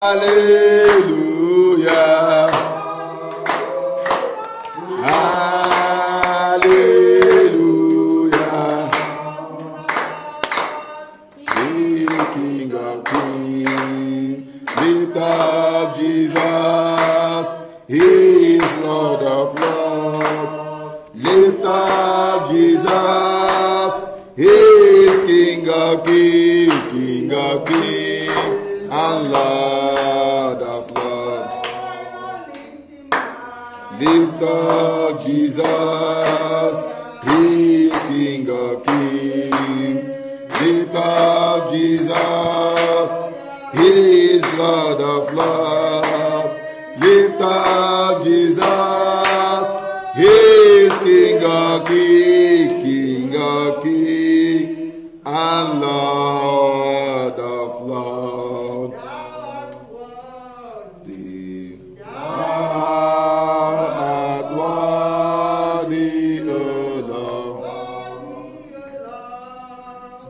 Hallelujah. Hallelujah. The King of Kings, lift up Jesus. He is Lord of Lords. Lift up Jesus. He is King of Kings, and Lord of Lords. Lift up Jesus. He is King of Kings. Lift up Jesus. He is Lord of Lords. Lift up Jesus. He is King of Kings, and Lord of Lords. Thou art worthy, O Lord,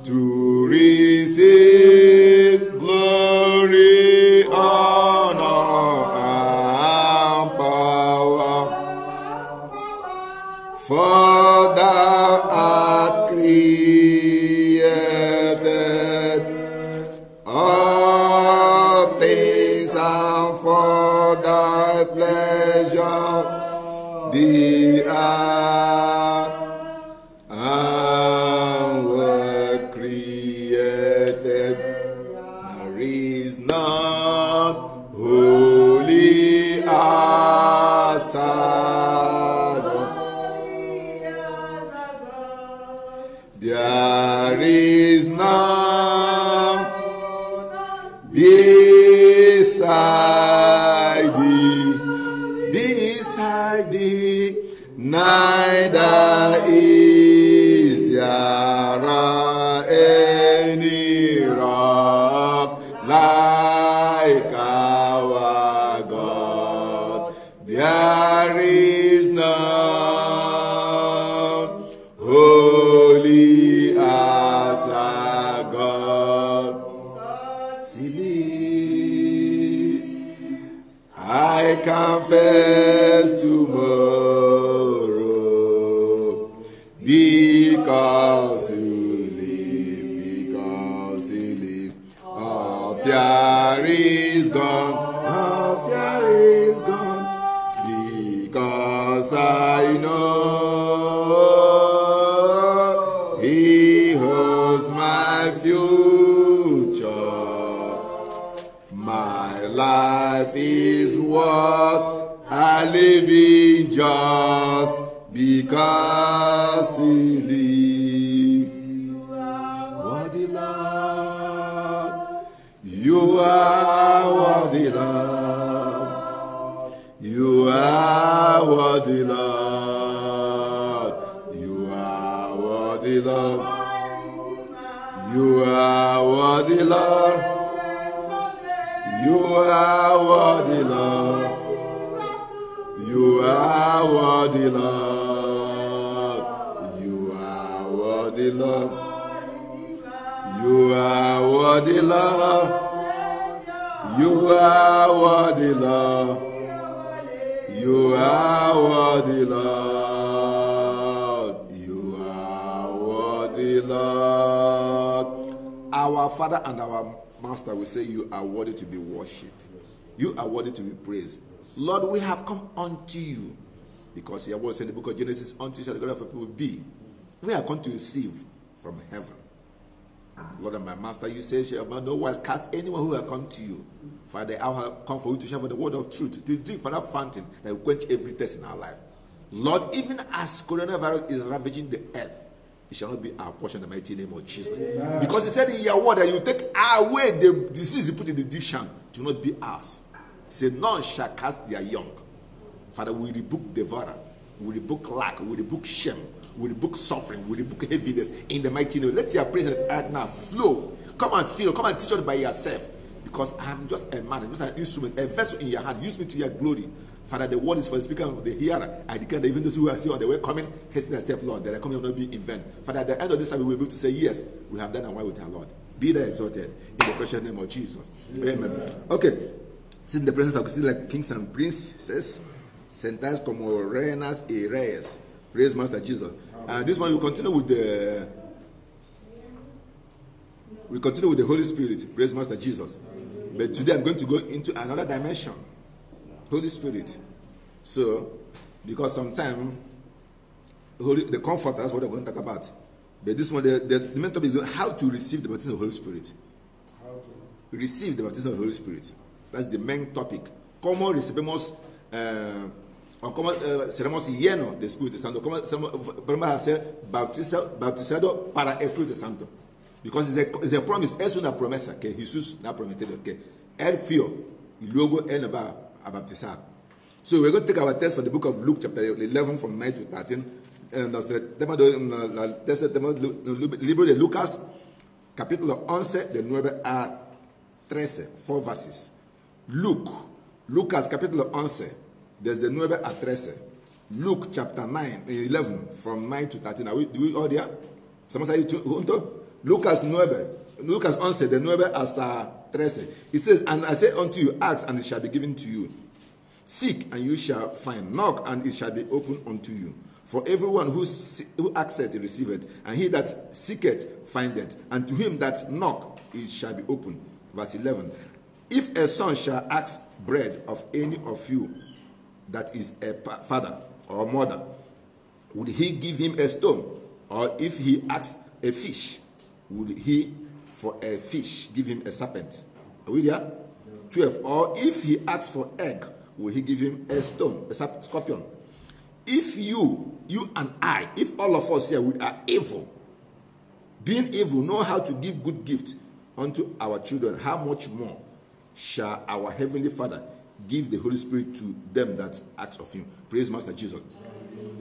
to receive glory, honor, and power. For thou art created all things, and for thy pleasure the earth and were created. There is none holy as our God. There is none beside thee, neither is there any rock like our God. There is none holy as our God. I confess tomorrow, because you live. All fear is gone, because I know He holds my future. My life is worth a living just because He lives. Worthy Lord, you are worthy Lord. You are worthy Lord. You are worthy Lord. You are worthy Lord. You are worthy Lord. You are worthy Lord. You are worthy Lord. You are worthy Lord. You are worthy Lord. You are worthy Lord. You are worthy Lord. Our Father and our Master, we say you are worthy to be worshipped. You are worthy to be praised. Lord, we have come unto you because your word said in the book of Genesis, unto you shall the God of people be. We are going to receive from heaven. Lord and my Master, you say, shall no wise cast anyone who will come to you. For the hour have come for you to share the word of truth, to drink from that fountain that will quench every thirst in our life. Lord, even as coronavirus is ravaging the earth, it shall not be our portion in the mighty name of Jesus. Amen. Because He said in your word that you take away the disease you put in the Egyptian to not be ours. He said, none shall cast their young. Father, we rebuke devourer, we rebuke lack, we rebuke shame, we rebuke suffering, we rebuke heaviness in the mighty name. Let your presence right now flow. Come and feel, come and teach us by yourself. Because I'm just a man, I'm just an instrument, a vessel in your hand. Use me to your glory. Father, the word is for the speaker and the hearer. I declare that even those who are still on the way coming, hasten their step, Lord, that their coming will not be in vain. Father, at the end of this time, we will be able to say, yes, we have done and well with our Lord. Be thou exalted in the precious name of Jesus. Amen. Okay. Sit in the presence of like kings and princes, sentados como reinas y reyes. Praise Master Jesus. And this one we continue with the Holy Spirit. Praise Master Jesus. But today I'm going to go into another dimension. Holy Spirit. So, because sometimes the Comforter, that's what we're going to talk about. But this one, the main topic is how to receive the baptism of the Holy Spirit. How to receive the baptism of the Holy Spirit. That's the main topic. ¿Cómo recibimos o cómo seremos llenos del Espíritu Santo? ¿Cómo podemos ser bautizados para el Espíritu Santo? Because it's a promise, es una promesa que Jesús ha prometido, que él fió y luego él nos va a bautizar. So we're going to take our text from the book of Luke chapter 11 from 9 to 13. Nos tenemos el libro de Lucas, capítulo 11, de 9 a 13, 4 verses. Lucas capítulo 11, desde 9 a 13. Luke chapter 11, from 9 to 13. Do we all there? ¿Estamos ahí juntos? Lucas 11, de 9 hasta 13. It says, and I say unto you, ask, and it shall be given to you. Seek, and you shall find. Knock, and it shall be opened unto you. For everyone who asketh, receiveth, and he that seeketh, findeth. And to him that knock, it shall be opened. Verse 11. If a son shall ask bread of any of you that is a father or mother, would he give him a stone? Or if he asks a fish, would he for a fish give him a serpent? Are we there? 12. Or if he asks for egg, will he give him a stone, a scorpion? If you and I, if all of us here, we are evil, being evil, know how to give good gifts unto our children, how much more shall our Heavenly Father give the Holy Spirit to them that ask of him? Praise Master Jesus.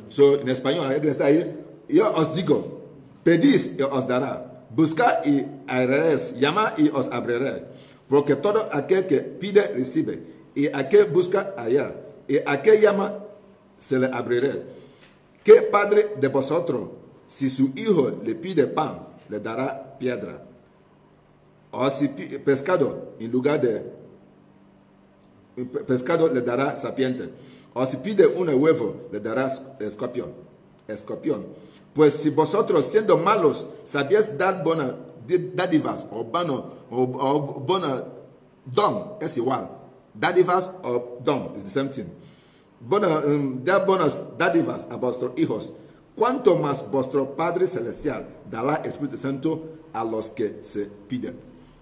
So, en español, está ahí. Yo os digo, pedís y os dará. Buscad y hallaréis. Llamad y os abriré. Porque todo aquel que pide, recibe. Y aquel busca, hallar. Y aquel llama, se le abrirá. ¿Qué padre de vosotros, si su hijo le pide pan, le dará piedra? O si pescado, en lugar de pescado, le dará serpiente. O si pide un huevo, le dará escorpión. Pues si vosotros, siendo malos, sabíais dar buenas dádivas o buena don, es igual. Dádivas o don, is the same thing. Dar buenas dádivas a vuestros hijos, cuanto más vuestro Padre Celestial dará Espíritu Santo a los que se piden.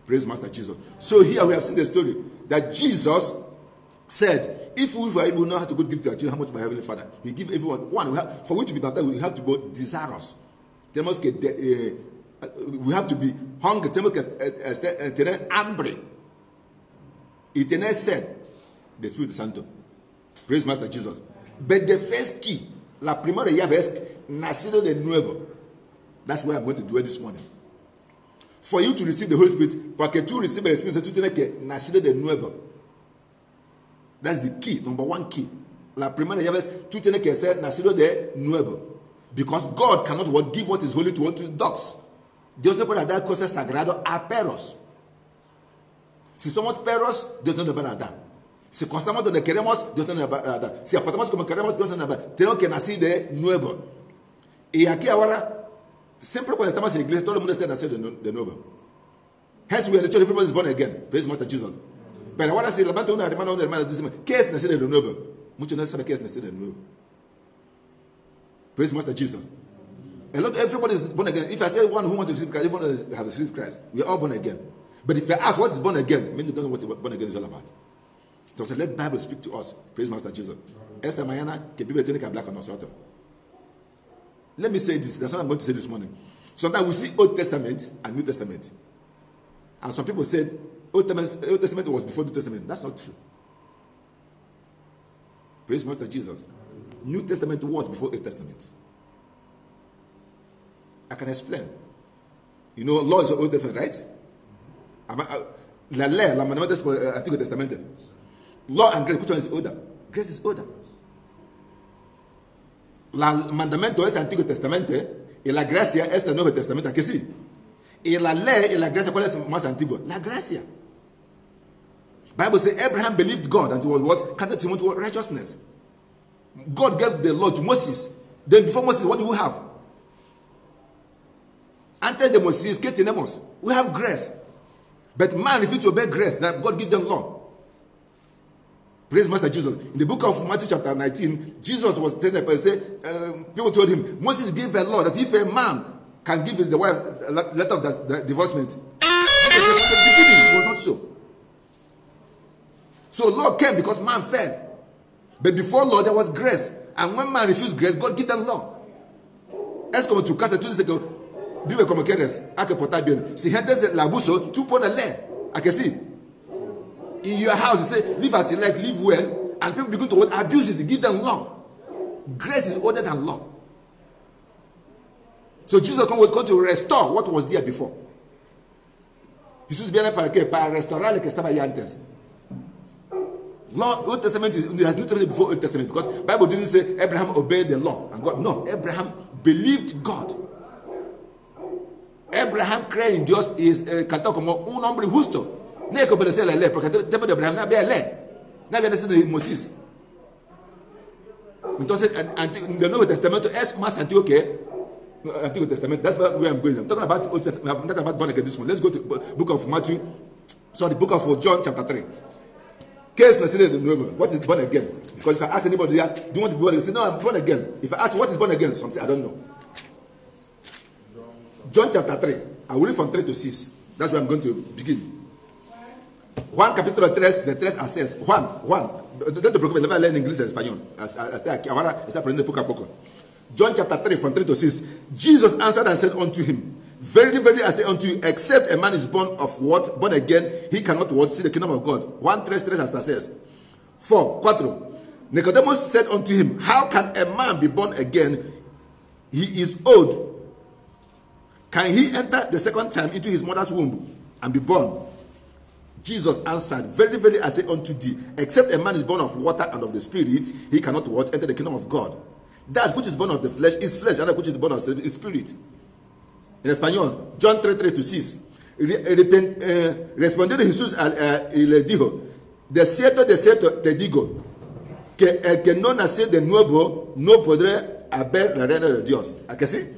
Praise Master Jesus. So here we have seen the story that Jesus said, if we were able to know how to go give to our children, how much my Heavenly Father, He give everyone. For we to be baptized, we have to be desirous. Tenemos que, we have to be hungry. Tenemos que tener hambre y tener sed de Espíritu Santo. Praise Master Jesus. But the first key, la primera llave es nacido de nuevo. That's where I'm going to do it this morning. For you to receive the Holy Spirit, para que tú recibas el Espíritu Santo, tú tienes que nacido de nuevo. That's the key, number one key. La primera llave es tú tienes que ser nacido de nuevo. Because God cannot give what is holy to dogs. Dios no puede dar cosas sagradas a perros. Si somos perros, Dios no nos va a dar. Si costamos donde queremos, Dios no nos va a dar. Si aportamos como queremos, Dios no nos va a dar. Tenemos que nacer de nuevo. Y aquí ahora, siempre cuando estamos en la iglesia, todo el mundo está nacido de nuevo. Hence, we are the church, everybody is born again. Praise Master Jesus. Pero ahora si levanta una hermana, dice, ¿qué es nacer de nuevo? Muchos no saben qué es nacer de nuevo. Praise Master Jesus. Everybody is born again. If I say one who wants to receive Christ, everyone has received Christ. We are all born again. But if I ask what is born again, many don't know what born again is all about. So let the Bible speak to us. Praise Master Jesus. Esa mañana que Biblia tiene que hablar con nosotros. Let me say this. That's what I'm going to say this morning. Sometimes we see Old Testament and New Testament. And some people said Old Testament was before New Testament. That's not true. Praise Master Jesus. New Testament was before Old Testament. I can explain. You know, law is Old Testament, right? La ley, la mandamiento es por el Antiguo Testamento. Law and grace, which one is older? Grace is older. La mandamiento es el Antiguo Testamento y la gracia es el Nuevo Testamento. ¿A que sí? Y la ley y la gracia, ¿cuál es más antiguo? La gracia. Bible says Abraham believed God and it was what? Counted him to righteousness. God gave the law to Moses. Then before Moses, what do we have? Ante the Moses, tenemos. We have grace. But man refused to obey grace that God gave them law. Praise Master Jesus. In the book of Matthew chapter 19, Jesus was telling people told him, Moses gave a law that if a man can give his the wife a letter of the divorcement, it was not so. So law came because man fell. But before law, there was grace. And when man refused grace, God gave them law. Es como tu casa, tú dices que vive como quieres, hay que portar bien. Si gente es el abuso, tú pones ley. ¿A que sí? In your house, you say, live as you like, live well. And people begin to abuse it, give them law. Grace is older than law. So Jesus was going to restore what was there before. Jesús viene para qué? Para restaurar lo que estaba allá antes. Law, Old Testament has literally before Old Testament because Bible didn't say Abraham obeyed the law and God. No, Abraham believed God. Abraham cree en Dios y cantó como un hombre justo. No hay que obedecer la ley porque el tiempo de Abraham no había ley, no había ley de Moisés. Entonces, el Nuevo Testamento es más antiguo que Antiguo Testamento. That's where I'm going. I'm talking about Old Testament. I'm talking about born again this one. Let's go to book of Matthew. Sorry, book of John chapter 3. What is born again? Because if I ask anybody there, do you want to be born again? Say, no, I'm born again. If I ask what is born again, some say, I don't know. John chapter 3. I will read from 3 to 6. That's where I'm going to begin. Juan capítulo 3, de 3 a 6. Juan. No te preocupes, le voy a leer en inglés y en español. Hasta aquí, ahora está aprendiendo poco a poco. John chapter 3, from 3 to 6. Jesus answered and said unto him, Verily, verily, I say unto you, except a man is born of what? Born again, he cannot what? See the kingdom of God. 1, 3, 3 hasta 6. 4. Nicodemus said unto him, How can a man be born again? He is old. Can he enter the second time into his mother's womb and be born? Jesus answered, Verily, verily, I say unto thee, except a man is born of water and of the Spirit, he cannot what? Enter the kingdom of God. That which is born of the flesh is flesh, and that which is born of the spirit is spirit. En español, John 3, 3 to 6. Respondiendo Jesús y le dijo, de cierto te digo, que el que no nace de nuevo no podrá ver la reina de Dios. ¿A que sí?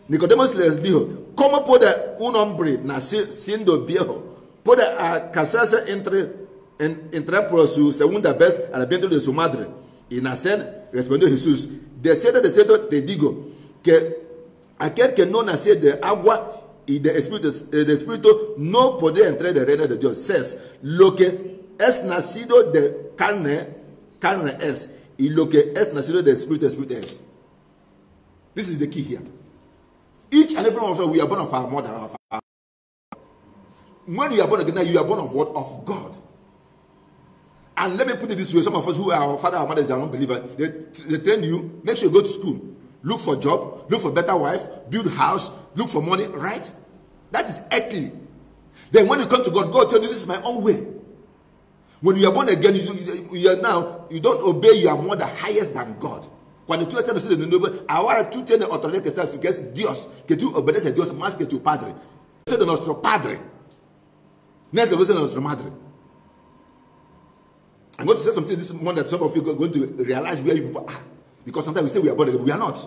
Nicodemos les dijo, ¿cómo puede un hombre nacer siendo viejo? ¿Puede casarse entrar por su segunda vez al vientre de su madre y nacer? Respondió Jesús, de cierto te digo, que aquel que no nació de agua y de espíritu no podrá entrar en el reino de Dios. 6. Lo que es nacido de carne es, y lo que es nacido de espíritu es. This is the key here. Each and every one of us, we are born of our mother. When you are born again, you are born of what? Of God. And let me put it this way, some of us who are our father or mothers are unbelievers, they train you, make sure you go to school. Look for job, look for better wife, build house, look for money, right? That is earthly. Then when you come to God, God tells you, this is my own way. When you are born again, you don't obey your mother highest than God. Cuando tú estás en el nuevo, ahora tú tienes autoridad que estás, que es Dios, que tú obedeces a Dios más que tu padre. Eso es de nuestro padre. No es de nuestra madre. I'm going to say something this morning that some of you are going to realize where you people are. Because sometimes we say we are born again, but we are not.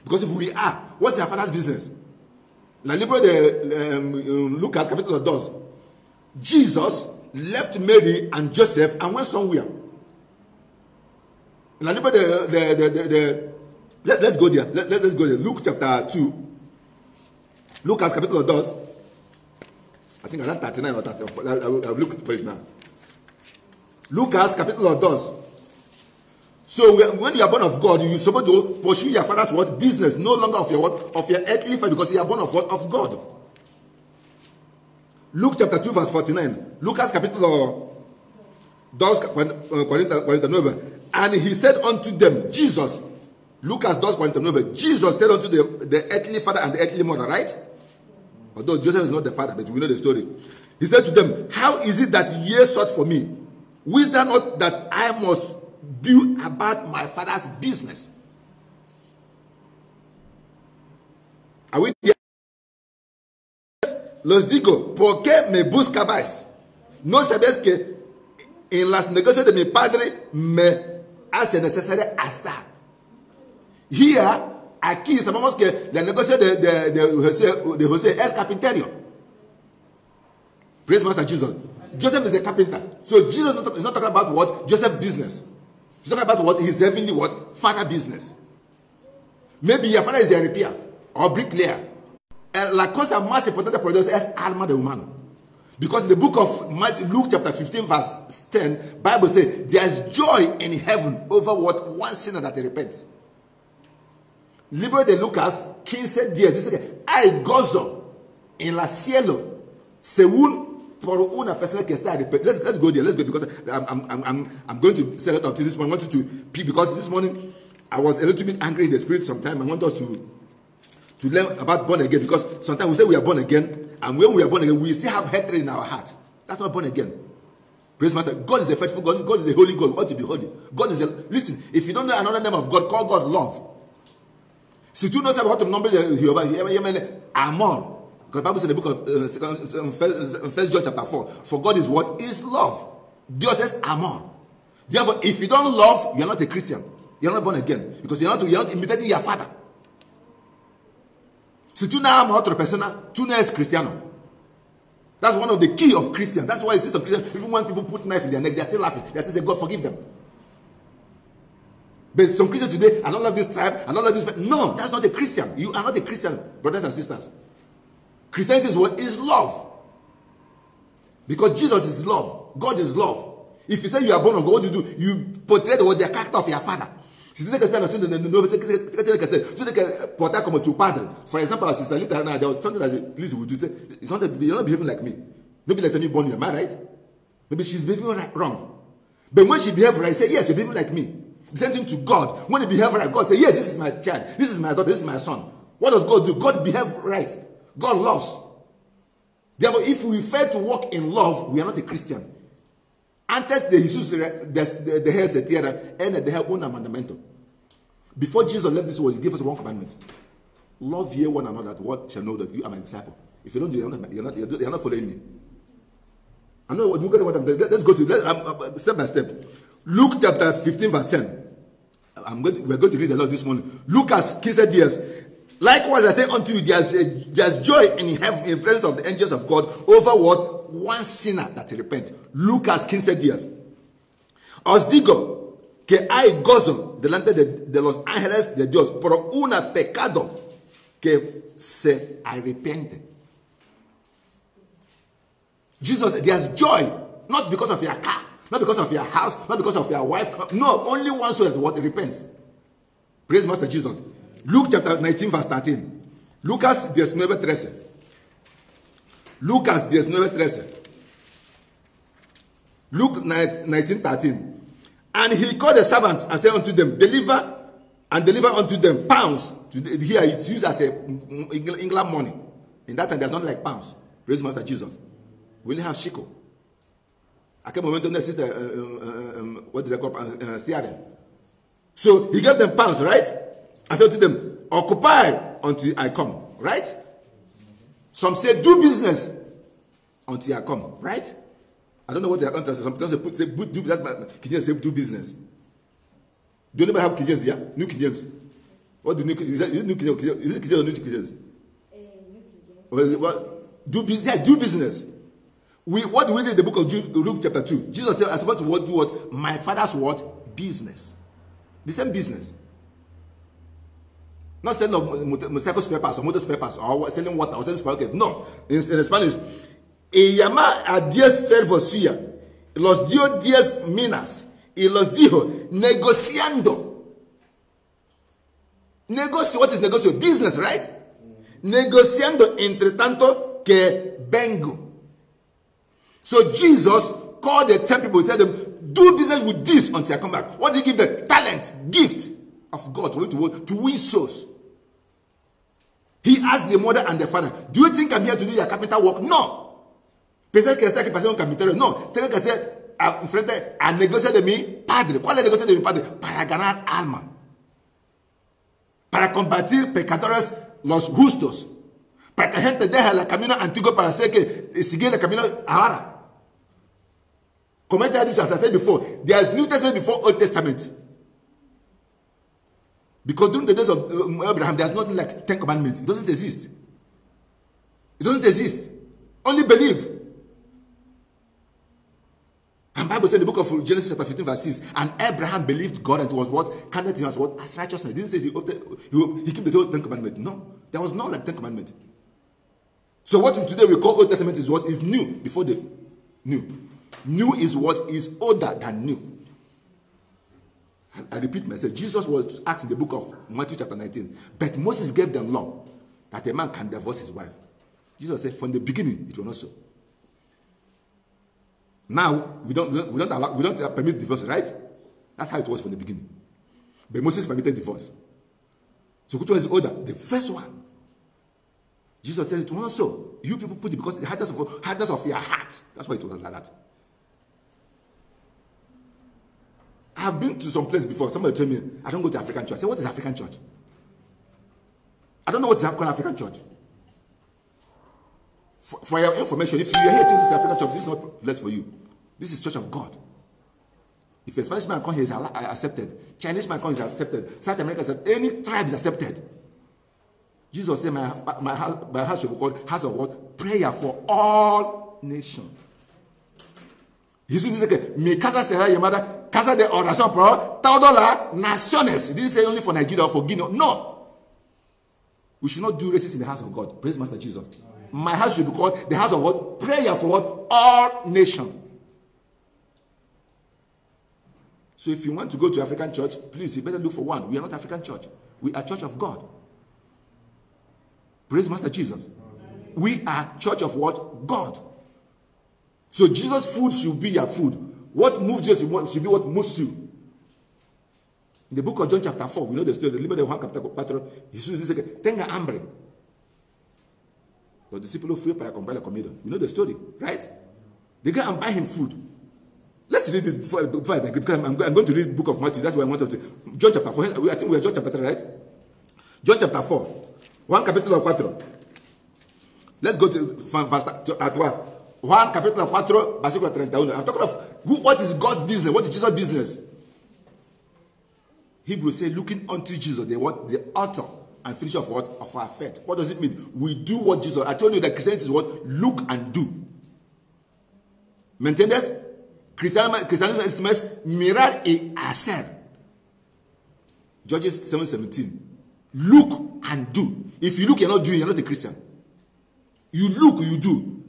Because if we are, what's our father's business? En el libro de Lucas, capítulo 2, Jesus left Mary and Joseph and went somewhere. En el libro let's go there. Let's go there. Luke chapter 2. Lucas, capítulo 2. I think around 39 or 34. I'll look for it now. Lucas, capítulo 2. So when you are born of God, you're supposed to pursue your father's what? Business, no longer of your what? Of your earthly father, because you are born of what? Of God. Luke chapter 2, verse 49. Lucas capítulo 2, 49. And he said unto them, Jesus, Lucas 2, 49. Jesus said unto the earthly father and the earthly mother, right? Although Joseph is not the father, but we know the story. He said to them, how is it that ye sought for me? Wisdom not that I must do about my father's business. Are we there? Los digo, ¿por qué me buscabais? ¿No sabéis que en las negocios de mi padre me hace necesario estar. Here, aquí sabemos que el negocio de José es carpinterio. Praise Master Jesus. Joseph is a carpenter. So Jesus is not talking about what? Joseph business. He's talking about what? His heavenly what? Father business. Maybe your father is a repair or bricklayer. La cosa más importante para Dios es alma de humano. Because in the book of Luke chapter 15 verse 10, Bible says there is joy in heaven over what? One sinner that repents. Libro de Lucas 15:10 dice: hay gozo en la cielo según por una persona que está arrepentida. Let's go there. Let's go, because I'm going to set it up to this morning. I want you to pee, because this morning I was a little bit angry in the spirit. Sometimes I want us to learn about born again, because sometimes we say we are born again, and when we are born again, we still have hatred in our heart. That's not born again. Praise Master. God is a faithful God. God is a holy God. We ought to be holy. God is a, listen, if you don't know another name of God, call God love. Si tú no sabes what to nombre de Jehová, amor. Because the Bible says in the book of 1 John chapter 4, for God is what? Is love. Dios es amor. Therefore, if you don't love, you're not a Christian. You're not born again. Because you're not imitating your father. Si tú no amas a otra persona, tú no eres cristiano. That's one of the key of Christians. That's why you see some Christians, even when people put knife in their neck, they're still laughing. They still say, God forgive them. But some Christians today, I don't love this tribe, I don't love this. No, that's not a Christian. You are not a Christian, brothers and sisters. Christianity is what? Is love. Because Jesus is love. God is love. If you say you are born of God, what do? You portray the character of your father. Si dice que está naciendo de nuevo, ¿qué tiene que hacer? Tú tienes que portar como tu padre. For example, Sister Lita, there was something that Lizzie would do. It's not that you're not behaving like me. Maybe like me born you, am I right? Maybe she's behaving wrong. But when she behaves right, say, yes, you're behaving like me. The same thing to God. When you behave right, God say, yes, this is my child, this is my daughter, this is my son. What does God do? God behave right. God loves. Therefore, if we fail to walk in love, we are not a Christian. Antes de Jesús dejarse de tierra, él dejó un mandamiento. Before Jesus left this world, he gave us one commandment. Love ye one another, that what shall know that you are my disciple. If you don't do it, you're not following me. I know what let's go to step by step. Luke chapter 15 verse 10. We're going to read a lot this morning. Lucas 15:10. Likewise, I say unto you, there's joy in heaven in the presence of the angels of God over what? One sinner that repent. Lucas 15:10. Os digo que hay gozo delante de los ángeles de Dios por un pecado que se arrepiente. Jesus said, there's joy, not because of your car, not because of your house, not because of your wife. No, only one soul what repents. Praise Master Jesus. Luke chapter 19 verse 13. Lucas 19:13. Lucas 19:13. Luke 19:13. And he called the servants and said unto them, deliver unto them pounds. Here it's used as a England money. In that time, there's not like pounds. Praise Master Jesus. We only have shekel. I can't remember the sister, what did they call steering. So he gave them pounds, right? I said to them, occupy until I come, right? Some say, do business until I come, right? I don't know what they are interested. Some say do business. Kenyan say do business. Do anybody have Kenyans there? New Kenyans. What do New Kenyans? Is it New Kenyans? Is it Kenyans or New Kenyans? New Kenyans. Do business. Yeah, do business. What do we read in the book of Luke chapter 2? Jesus said, I'm supposed to do what? My father's what? Business. The same business. Not selling motorcycle spare parts or motor spare parts or selling water or selling supermarket. No. In Spanish, y llama a 10 servos suya. Los dio 10 minas. Y los dijo, negociando. Negocio, what is negocio? Business, right? Negociando entre tanto que vengo. So Jesus called the 10 people, he said them, do business with this until I come back. What did he give them? Talent, gift of God to win souls. He asked the mother and the father, do you think I'm here to do your carpenter work? No. Pensé que está aquí para ser un carpintero. No. Tengo que hacer enfrente a negociar de mi padre. ¿Cuál es el negocio de mi padre? Para ganar alma. Para combatir pecadores los justos. Para que la gente deje el camino antiguo para hacer que siga el camino ahora. Commentary, as I said before, there is New Testament before Old Testament. Because during the days of Abraham, there's nothing like 10 commandments. It doesn't exist. It doesn't exist. Only believe. And Bible said in the book of Genesis chapter 15 verse 6, and Abraham believed God and it was what? Counted him as what? As righteousness. It didn't say he kept the whole 10 commandments. No. There was no like 10 commandments. So what today we call Old Testament is what is new before the new. New is what is older than new. I repeat myself. Jesus was asked in the book of Matthew chapter 19, but Moses gave them law that a man can divorce his wife. Jesus said, from the beginning, it was not so. Now we don't permit divorce, right? That's how it was from the beginning. But Moses permitted divorce. So which one is older? The first one. Jesus said it was not so. You people put it because the hardness of your heart. That's why it was like that. I have been to some place before. Somebody told me, I don't go to African church. I said, what is African church? I don't know what is African church. For your information, if you are here thinking this is African church, this is not blessed for you. This is Church of God. If a Spanish man comes here, is accepted. Chinese man comes, is accepted. South America is accepted. Any tribe is accepted. Jesus said, my house should be called house of what? Prayer for all nations. He said, mi casa será llamada casa de oración por todas las naciones. He didn't say only for Nigeria or for Guinea. No. We should not do races in the house of God. Praise Master Jesus. My house should be called the house of what? Prayer for what? All nations. So if you want to go to African church, please, you better look for one. We are not African church. We are Church of God. Praise Master Jesus. We are Church of what? God. So Jesus' food should be your food. What moves Jesus should be what moves you. In the book of John chapter 4, we know the story. The libro de Juan capítulo 4, Jesús dice que tenga hambre. Los discípulos fueron para comprar la comida. You know the story, right? They go and buy him food. Let's read this before I digress, because I'm going to read the book of Matthew. That's what I want to do. John chapter 4. I think we are John chapter 3, right? John chapter 4. Juan capítulo 4. Let's go to at what? Juan capítulo 4, versículo 31. I'm talking of what is God's business? What is Jesus' business? Hebrews say, looking unto Jesus, the author and finisher of what? Of our faith. What does it mean? We do what Jesus. I told you that Christianity is what? Look and do. ¿Me entiendes? Cristianismo es más mirar y hacer. Judges 7:17. Look and do. If you look, you're not doing, you're not a Christian. You look, you do.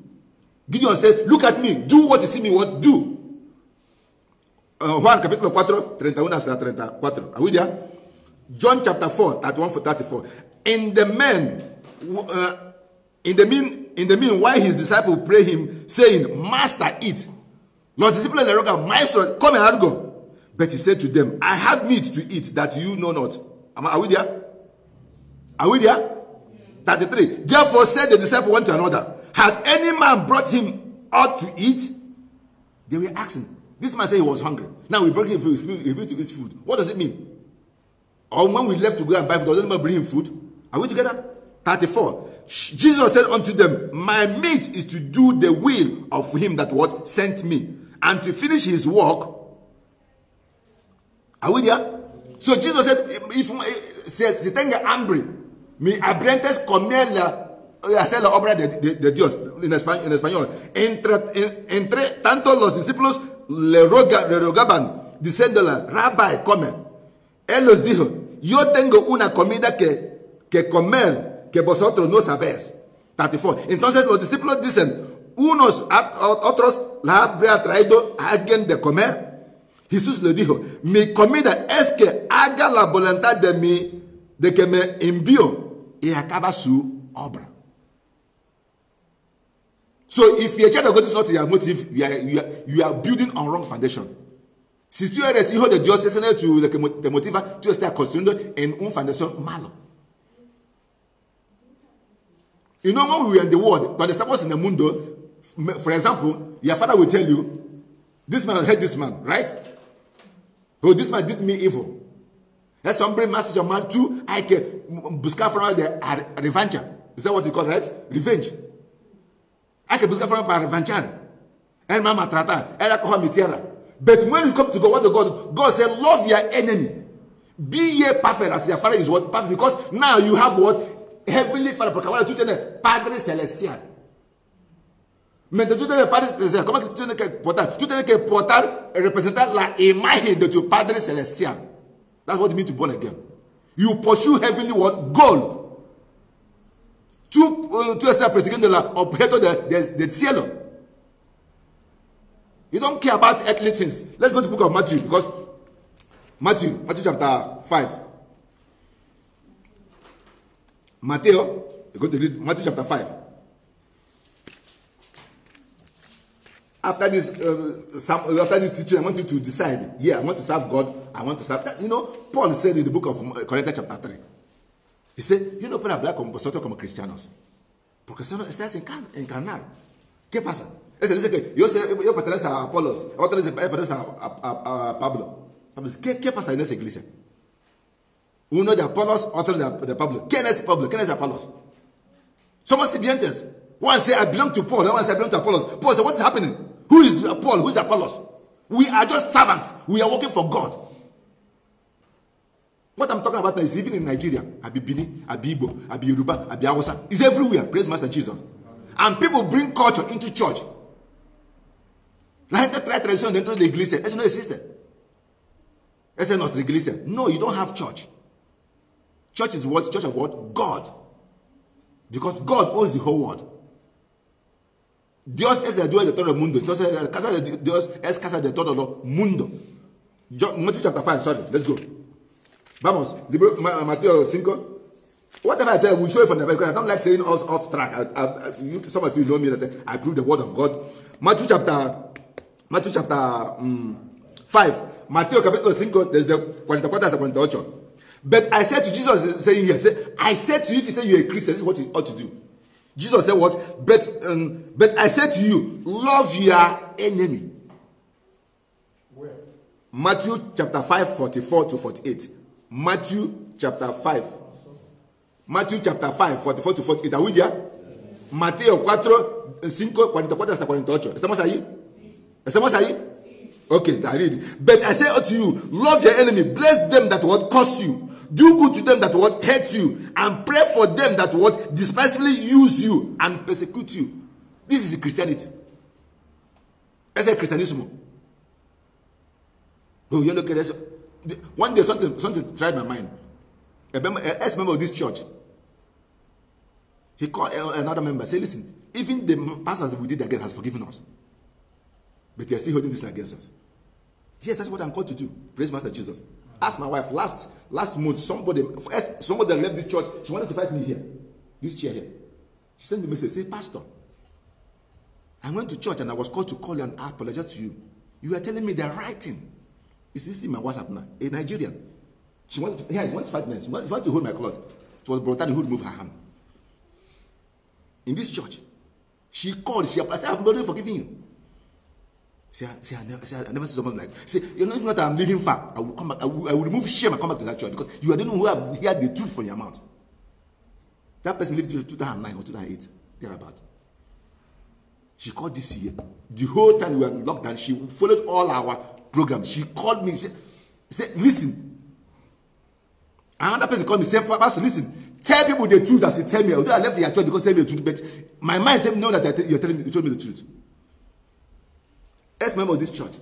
Gideon said, look at me, do what you see me, what do. Juan capítulo 4, 31 hasta 34. Are we there? John chapter 4, 31-34. In the meanwhile, his disciples pray him, saying, Master, eat. Los discípulos le rogan, Maestro, come and go. But he said to them, I have meat to eat that you know not. Are we there? Are we there? 33. Therefore said the disciple one to another, had any man brought him out to eat? They were asking. This man said he was hungry. Now we brought him food. He refused to eat food. What does it mean? Or when we left to go and buy food, does anyone bring him food? Are we together? 34. Jesus said unto them, my meat is to do the will of him that what sent me, and to finish his work. Are we there? So Jesus said, if si tenga hambre, mi abrientes comer hacer la obra de Dios. En español. Entre tanto los discípulos le rogaban, diciéndole, Rabbi, come. Él les dijo, yo tengo una comida que comer que vosotros no sabéis. 34. Entonces los discípulos dicen, unos a otros la habría traído a alguien de comer. Jesús le dijo, mi comida es que haga la voluntad de que me envió y acaba su obra. So if your child of God is not your motive, you are building on wrong foundation. Si tú eres hijo de Dios, ese no es lo que te motiva, tú estás construyendo en un foundation malo. You know, when we were in the world, when estamos in the mundo, for example, your father will tell you, this man hate this man, right? Oh, this man did me evil. That's somebody message a man too, hay que buscar fuera de revenge. Is that what you call, right? Revenge. Hay que buscar fuera para revanchar. But when you come to God, what the God said, love your enemy. Be ye perfect as your Father is what? Perfect. Because now you have what? Heavenly Father. Padre Celestial. Mais de tout le Padre Celestial, comment tu tenais que portal? Tu tenais que portal représente la image de ton Padre Celestial. That's what it means to born again. You pursue heavenly what? Goal. Tu estás persiguiendo el objeto del cielo. You don't care about earthly things. Let's go to the book of Matthew, because Matthew chapter 5. Matthew, you're going to read Matthew chapter 5. After this teaching, I want you to decide. Yeah, I want to serve God. I want to serve. You know, Paul said in the book of Corinthians chapter 3. He said, yo no puedo hablar con vosotros como cristianos, porque solo estás en carnal. ¿Qué pasa? Ese dice que yo pertenezco a Apolos, otro dice que pertenece a Pablo. ¿Qué pasa en esa iglesia? Uno de Apolos, otro de Pablo. ¿Quién es Pablo? ¿Quién es Apolos? Somos sirvientes. One say I belong to Paul, the one say I belong to Apollos. Paul said, what is happening? Who is Paul? Who is Apollos? We are just servants. We are working for God. What I'm talking about now is even in Nigeria. Abi Bini, Abi Igbo, Abi Yoruba, Abi Hausa. It's everywhere. Praise Master Jesus. And people bring culture into church. La gente trae tradición dentro de la iglesia. Eso no existe. Esa es nuestra iglesia. No, you don't have church. Church is what? Church of what? God. Because God owns the whole world. Dios es el dueño de todo el mundo. Entonces, la casa de Dios es casa de todo el mundo. Matthew chapter 5, sorry, let's go. Vamos, Matthew 5. Whatever I tell you, we'll show you from the Bible, because I don't like saying off track. Some of you know me that I prove the word of God. Matthew chapter 5. Matthew capítulo 5, desde 44 hasta 48. But I said to Jesus, saying here, I said to you, if you say you're a Christian, this is what you ought to do. Jesus said what? But I said to you, love your enemy. Where? Matthew chapter 5, 44 to 48. Matthew chapter 5. Matthew chapter 5, 44 to 48. ¿Are we there? Mateo 4, 5, 44 hasta 48. ¿Estamos ahí? ¿Estamos ahí? Okay, I read it. But I say unto you, love your enemy, bless them that what curse you, do good to them that what hate you, and pray for them that what despisefully use you and persecute you. This is Christianity. That's a Christianism. Oh, you look at this. One day something tried my mind. An ex-member of this church, he called another member, say, listen, even the pastor that we did against has forgiven us, but they are still holding this against us. Yes, that's what I'm called to do. Praise Master Jesus. Ask my wife, last month, somebody left this church. She wanted to fight me here, this chair here. She sent me a message, say, Pastor, I went to church and I was called to call you and apologize to you. You are telling me the right thing. Is this in my WhatsApp now? A Nigerian. She wanted to fight me. She wanted to hold my cloth. It was Brotani who removed her hand. In this church, she called. I said, I've not forgiven you. I never see someone like, say, you know, if not I'm living far, I will come back, I will remove shame and come back to that church, because you are the one who have heard the truth from your mouth. That person lived in 2009 or 2008, thereabout. She called this year. The whole time we were in lockdown, she followed all our programs. She called me, she said, listen. Another person called me, said, Pastor, listen, tell people the truth as you tell me. Although I left your church because tell me the truth, but my mind tell me, know that you told me the truth. Ex-member of this church.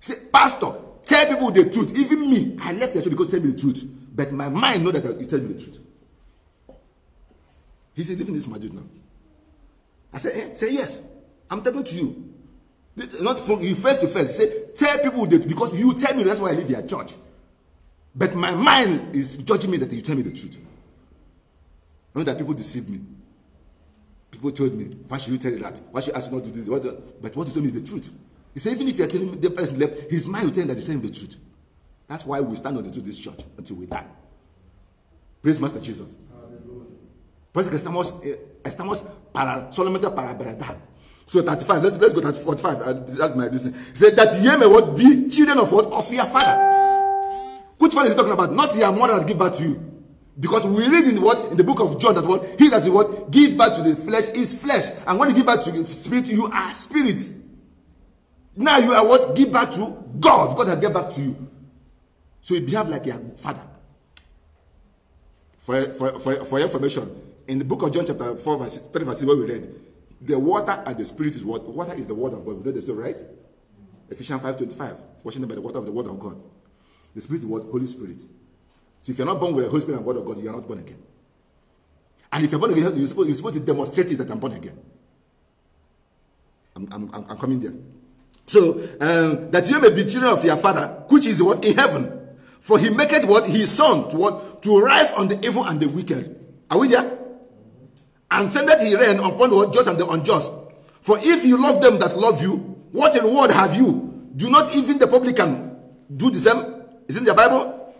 Say, Pastor, tell people the truth. Even me, I left the church because tell me the truth. But my mind know that you tell me the truth. He said, live in this Madrid now. I said, say yes. I'm talking to you. Not from you face to face. He said, tell people the truth because you tell me that's why I leave your church. But my mind is judging me that you tell me the truth. I know that people deceive me. People told me, why should you tell you that? Why should you ask you not to do this? But what you told me is the truth. He said, even if you're telling me the person left, his mind will tell him that you're telling him the truth. That's why we stand on the truth of this church until we die. Praise Master Jesus. Pues que estamos solamente para verdad. So 35, let's go to 45. That's my listening. He said that ye may what be children of what? Of your father. Which father is he talking about? Not your mother that give birth to you. Because we read in what? In the book of John that what? He that is what? Give back to the flesh is flesh. And when you give back to the spirit, you are spirit. Now you are what? Give back to God. God has given back to you. So you behave like your father. For information, in the book of John chapter 4 verse 3 verse 6 where we read, the water and the spirit is what? Water is the word of God. We know the story, right? Ephesians 5:25. Washing them by the water of the word of God. The spirit is what? Holy Spirit. So if you're not born with the Holy Spirit and word of God, you are not born again. And if you're born again, you're supposed to demonstrate it that I'm born again. I'm coming there. So that you may be children of your Father, which is what? In heaven. For he maketh what? His son to what? To rise on the evil and the wicked. Are we there? And sendeth he rain upon the just and the unjust. For if you love them that love you, what reward have you? Do not even the publican do the same? Is in the Bible?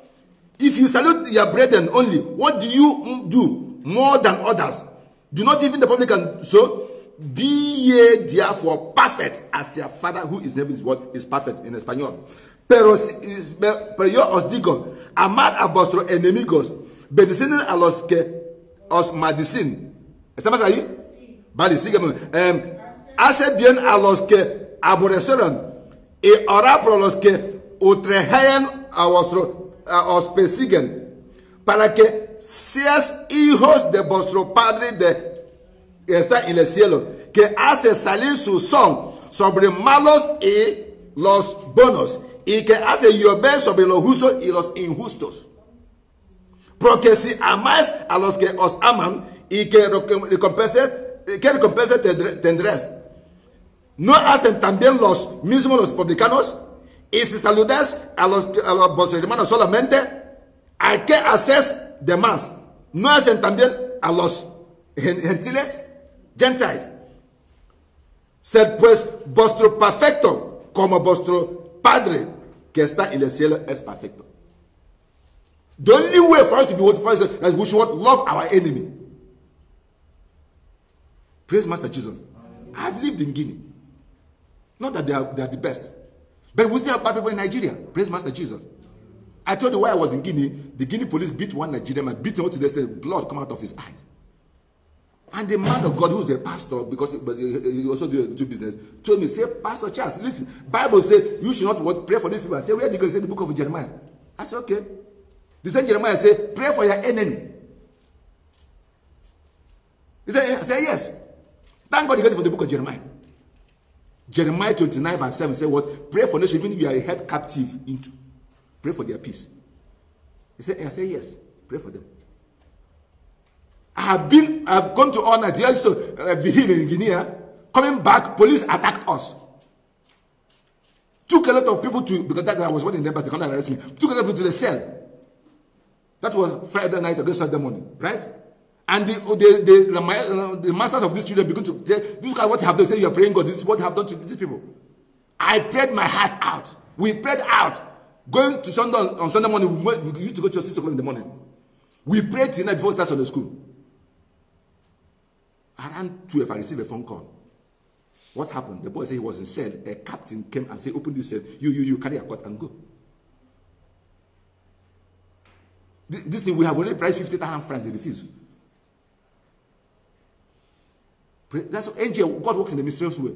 If you salute your brethren only, what do you do more than others? Do not even the publican so? Be ye therefore perfect as your Father who is in heaven is what? Is perfect in Espanol. Pero yo os digo, amad a vuestros enemigos, bendecid a los que os maldicen. ¿Estamos ahí? Sí. Vale, sígueme. Hace bien a los que aborrecieron y orad por los que ultrajan a vuestro, os persiguen, para que seas hijos de vuestro Padre que está en el cielo, que hace salir su sol sobre malos y los buenos, y que hace llover sobre los justos y los injustos. Porque si amáis a los que os aman, y que recompensa tendréis, ¿no hacen también los mismos los publicanos? Y si saludáis a los vuestros hermanos solamente, ¿a qué hacéis de más? ¿No hacen también a los gentiles? Gentiles. Sed pues vuestro perfecto, como vuestro Padre que está en el cielo es perfecto. The only way for us to be what is that we should love our enemy. Praise Master Jesus. I've lived in Guinea. Not that they are the best, but we still have bad people in Nigeria. Praise Master Jesus. I told you why I was in Guinea. The Guinea police beat one Nigerian man, beat him to the state, blood come out of his eye. And the man of God, who's a pastor, because he also do business, told me, say, Pastor Charles, listen, Bible says you should not pray for these people. I say, where did you go? Say the book of Jeremiah. I said, okay. The same Jeremiah said, pray for your enemy. He said, I said, yes. Thank God you got it from the book of Jeremiah. Jeremiah 29 verse 7 said what? Pray for nation, even if you are held captive into. Pray for their peace. He said, I said, yes. Pray for them. I've gone to all Nigeria, so in Guinea. Coming back, police attacked us. Took a lot of people to, because that I was waiting in the embassy, they come and arrest me. Took a lot of people to the cell. That was Friday night against Saturday morning, right? And the masters of these children begin to say, look at what you have done. Say you are praying God. This is what you have done to these people. I prayed my heart out. We prayed out. Going to Sunday on Sunday morning, we used to go to 6 o'clock in the morning. We prayed till night before starts on the school. Around 12, I received a phone call. What happened? The boy said he was in cell. A captain came and said, open this cell. You carry a cut and go. This thing, we have already priced 50,000 francs. They refuse. That's what angel, God works in the mysterious way.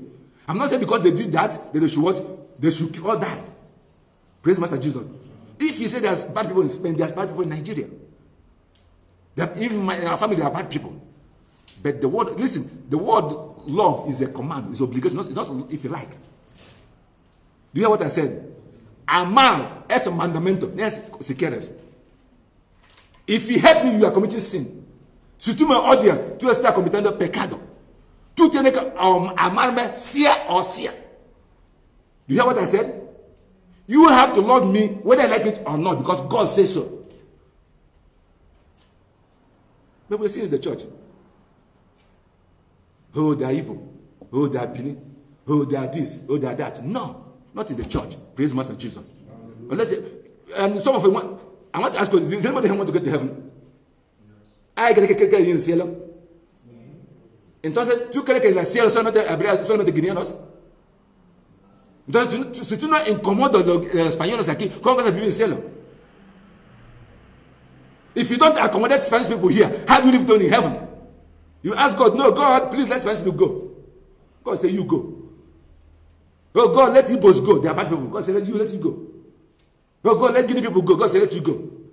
I'm not saying because they did that, they should what? They should all die. Praise Master Jesus. If you say there's bad people in Spain, there's bad people in Nigeria. Even in our family, there are bad people. But the word, listen, the word love is a command, it's obligation, it's not if you like. Do you hear what I said? Amar es un mandamento. Yes, si quieres. If you hate me, you are committing sin. Si tú me odias, tú estás cometiendo pecado. Tú tienes que amarme sea o sea. You hear what I said? You have to love me whether I like it or not because God says so. But we see in the church. Oh, they are evil. Oh, they are Benin. Oh, they are this. Oh, they are that. No, not in the church. Praise Master Jesus. Unless, and some of them, I want to ask you, does anybody want to get to heaven? Hay que ir en el cielo. Entonces, ¿tú crees que en el cielo solamente guineanos? Entonces, si tú no incomodas a los españoles aquí, ¿cómo vas a vivir en el cielo? If you don't accommodate Spanish people here, how do you live in heaven? You ask God, no, God, please let Spanish people go. God say, you go. Oh, God, let Igbos go. They are bad people. God say, let you go. Oh, God, let Guinea people go. God say, let you go.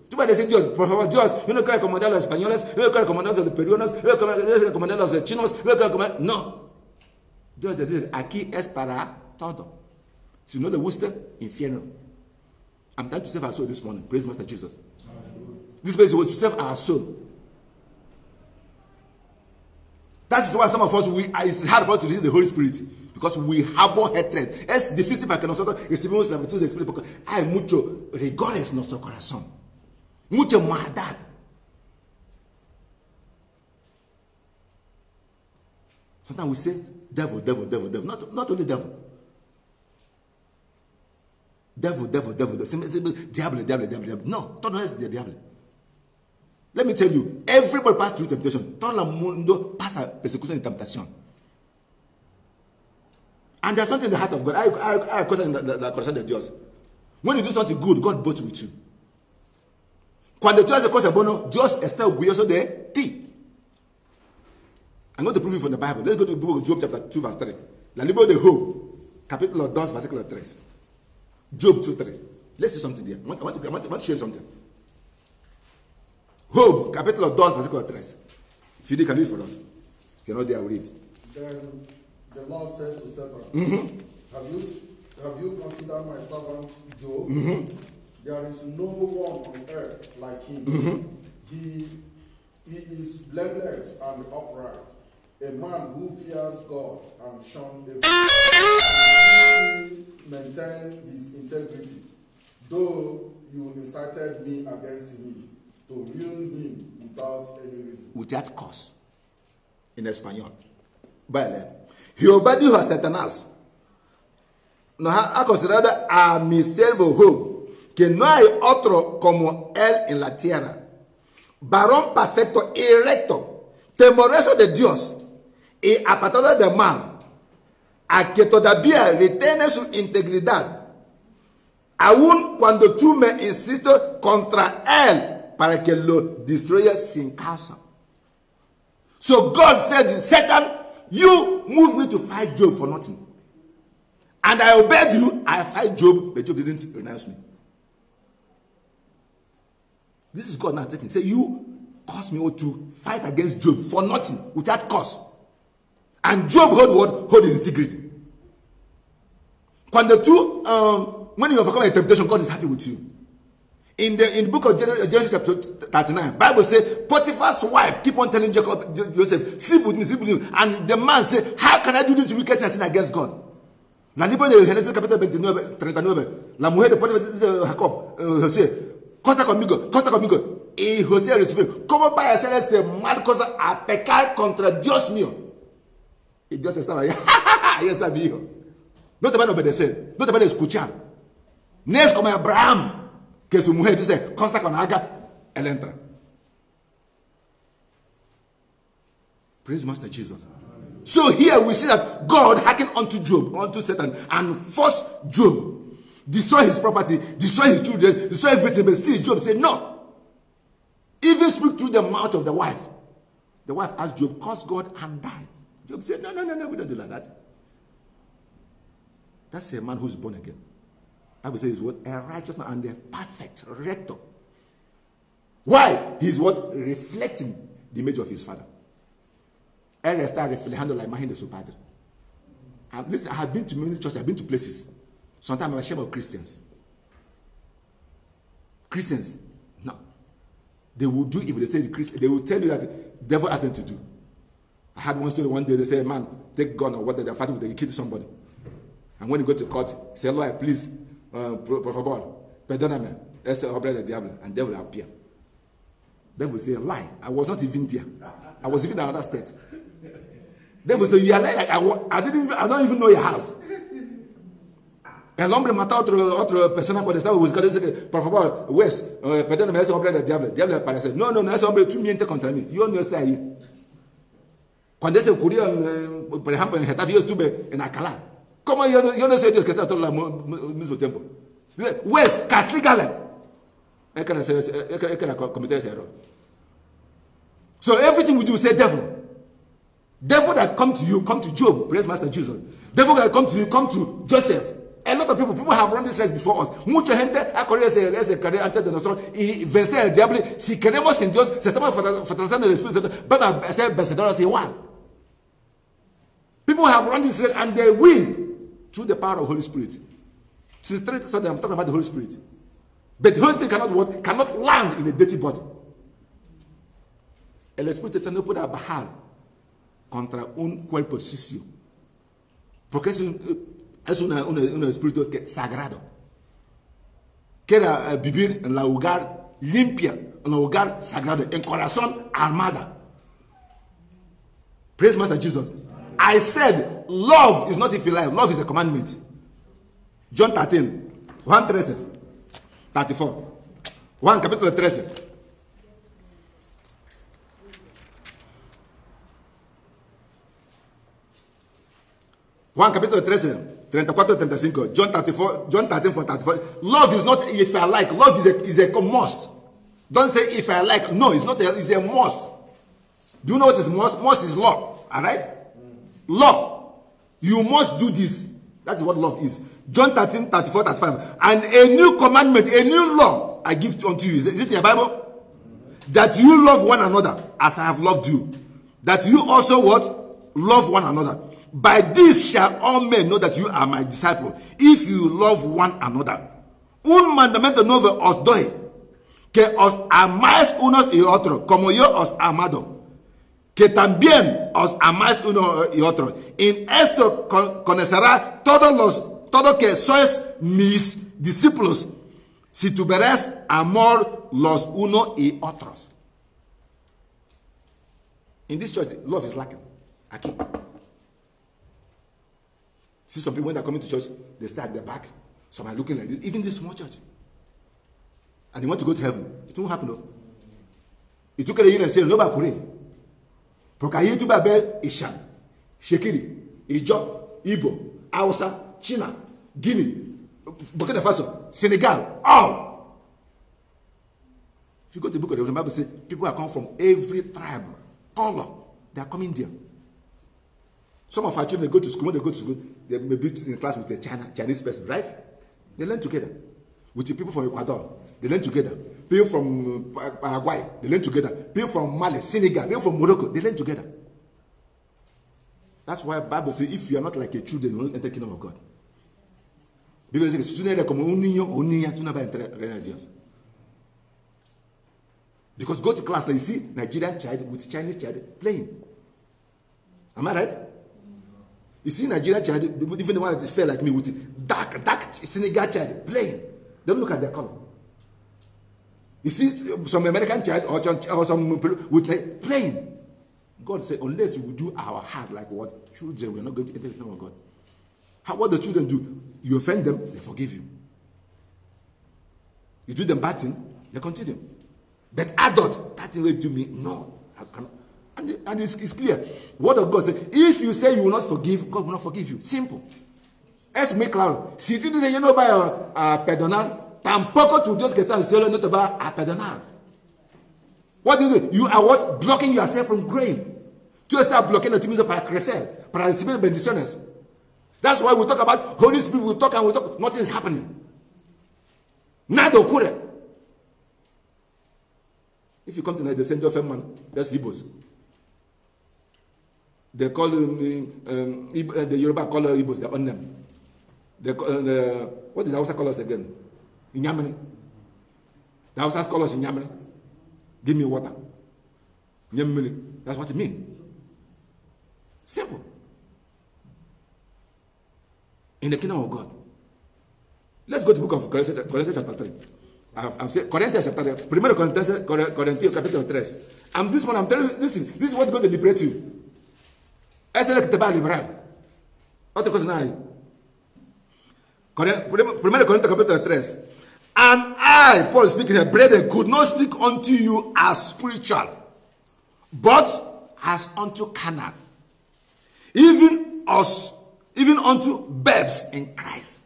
Too bad they say, Dios, por favor, Dios, yo no quiero recomendar a los españoles, yo no quiero recomendar a los peruanos, yo no quiero recomendar a los chinos, yo no quiero recomendar... No. Dios te dice, aquí es para todo. Si no le gusta, infierno. I'm trying to save our soul this morning. Praise Master Jesus. This place was to save our soul. That is why some of us, it's hard for us to receive the Holy Spirit. Because we harbor hatred. Es difícil para que nosotros recibamos la virtud del Espíritu. Porque hay mucho rigor en nuestro corazón. Mucha maldad. Sometimes we say, devil, devil, devil, devil. Not only devil. Devil, devil, devil, devil. Diable, diable, diable, diable. No, todo es the diable. Let me tell you, everybody passes through temptation. Todo el mundo pasa persecución y tentación. And there's something in the heart of God. I question la corazón de Dios. When you do something good, God boasts with you. Cuando tú haces cosas buenas, Dios está orgulloso de ti. I'm going to prove it from the Bible. Let's go to the book of Job chapter 2 verse 3. La libro de Job, capítulo 2, versículo 3. Job 2, 3. Let's see something there. I want to show you something. Job, capítulo 2, versículo 3. If you can read for us. If you're not there, I'll read. Then the Lord said to Satan, Have you considered my servant Job? There is no one on earth like him. He is blameless and upright, a man who fears God and shuns evil. He maintained his integrity, though you incited me against him to ruin him without any reason. Without cause. En español. Vale. Jehová dijo a Satanás, nos ha considerado a mi siervo Job, que no hay otro como él en la tierra, varón perfecto y recto, temeroso de Dios y apartado del mal, a que todavía retiene su integridad, aun cuando tú me insistes contra él para que lo destruya sin causa. So God said, Satan, you moved me to fight Job for nothing. And I obeyed you, I fight Job, but Job didn't renounce me. This is God now taking. Say, you caused me to fight against Job for nothing, without cause. And Job hold his integrity. When you overcome a temptation, God is happy with you. In the book of Genesis chapter 39, Bible says, Potiphar's wife keep on telling Joseph, sleep with me. And the man said, how can I do this wicked sin against God? La libro de Génesis capítulo 39, la mujer de Potifar dice a Jacob, José, costa conmigo. Y José recibió, ¿cómo va a hacer ese mal cosa a pecar contra Dios mío? Y Dios estaba ahí, ahí está mi hijo. No te van a obedecer, no te van a escuchar. No es como Abraham, que su mujer dice, consta con Agar, él entra. Praise Master Jesus. So here we see that God hearkened unto Job, unto Satan, and forced Job, destroy his property, destroy his children, destroy everything. But still Job said, no. Even speak through the mouth of the wife. The wife asked Job, curse God and die. Job said, no, we don't do like that. That's a man who's born again. I would say he's what? A righteous man and a perfect rector. Why? He's what? Reflecting the image of his father. Él está reflejando la imagen de su padre. Listen, I have been to many churches, I've been to places. Sometimes I'm ashamed of Christians. Christians, no. They will do if they say the Christian, they will tell you that the devil asked them to do. I had one story one day, they say, man, take gun or what they're fighting with, they kill somebody. And when you go to court, say, lawyer, please, por favor, perdóname, ese obra del diablo, and devil will appear. Devil will say, lie, I was not even there. I was even in another state. Devil will say, you are like, I don't even know your house. El hombre mató a otra persona cuando estaba buscando, dice que, por favor, Wes, perdóname, ese hombre del diablo. El diablo aparece. No, ese hombre, tú mientes contra mí. Yo no estoy ahí. Cuando eso ocurrió, por ejemplo, en Getafe, yo estuve en Alcalá. ¿Cómo yo no sé Dios que está todo al mismo tiempo? Dice, Wes, castígale. committed error. So everything we do, say devil. Devil that come to you, come to Job, praise Master Jesus. Devil that come to you, come to Joseph. A lot of people have run this race before us. Mucha gente ha corrido ese carrera antes de nosotros y vencer al diablo. Si creemos en Dios, si estamos fortaleciendo el Espíritu Santo, van a ser vencedores igual. People have run this race and they win through the power of the Holy Spirit. So I'm talking about the Holy Spirit. But the Holy Spirit cannot land in a dirty body. El Espíritu Santo no puede bajar contra un cuerpo sucio. Porque es un espíritu sagrado. Quiere vivir en un lugar limpio, en un lugar sagrado, en corazón armada. Praise Master Jesus. I said, love is not if you like, love is a commandment. John 13, 1:13, 34. 1 capítulo 13. Juan capítulo 13, 34 y 35. John 13, 34. Love is not if I like. Love is a must. Don't say if I like. No, it's not. It's a must. Do you know what is must? Must is law. All right? Law. You must do this. That's what love is. John 13, 34, 35. And a new commandment, a new law I give unto you. Is it in the Bible? That you love one another as I have loved you. That you also what? Love one another. By this shall all men know that you are my disciple, if you love one another. Un mandamiento nuevo os doy, que os amáis unos y otros, como yo os he amado, que también os amáis unos y otros. En esto conocerá todo que sois mis discípulos, si tuvierais amor los unos y otros. In this church, love is lacking. Aquí. See some people when they're coming to church, they stay at the back. Some are looking like this. Even this small church. And they want to go to heaven. It won't happen, no. It took a year and say, no, but pray. Porque aí tu vai ver Ishan, Shekiri, Ijob, Igbo, Hausa, China, Guinea, Burkina Faso, Senegal, all. If you go to the book of the Bible, say people are coming from every tribe, color. They are coming there. Some of our children, they go to school. When they go to school, they may be in class with a Chinese person, right? They learn together. With the people from Ecuador, they learn together. People from Paraguay, they learn together. People from Mali, Senegal, people from Morocco, they learn together. That's why the Bible says, if you are not like a children, you won't enter the kingdom of God. The Bible says, si tu no eres como un niño o niña, tú no vas a entrar en el reino de Dios. Because go to class, now you see Nigerian child with Chinese child playing. Am I right? You see Nigerian child, even the one that is fair like me, with dark Senegal child playing. Don't look at their color. You see some American child or some with playing. God said, unless we do our heart like what? Children, we're not going to enter the kingdom of God. What the children do? You offend them, they forgive you. You do them bad thing, they continue. But adult, that thing will do me, no. And it's clear. Word of God says, if you say you will not forgive, God will not forgive you. Simple. Es muy claro. Si tú dices, yo no voy a perdonar, tampoco tu Dios que está en el cielo no te va a perdonar. What do you do? You are what? Blocking yourself from growing. Tú estás bloqueando tu mismo para crecer, para recibir bendiciones. That's why we talk about Holy Spirit, we talk, nothing is happening. Nada ocurre. If you come tonight, the same man, that's Igbos. They call the Yoruba call Igbos, they're on them. What is the Hausa call us again? Inyamini. The Hausas call us Inyamini. Give me water. Inyamini. That's what it means. Simple. In the kingdom of God. Let's go to the book of Corinthians chapter 3. I've said Corinthians chapter 3. 1 Corinthians capítulo 3. And this one, I'm telling you, this is what's going to liberate you. Ese es el que te va a liberar. Otra cosa no hay. 1 Corinthians capítulo 3. And I, Paul speaking here, brethren, could not speak unto you as spiritual, but as unto carnal, even unto babes in Christ.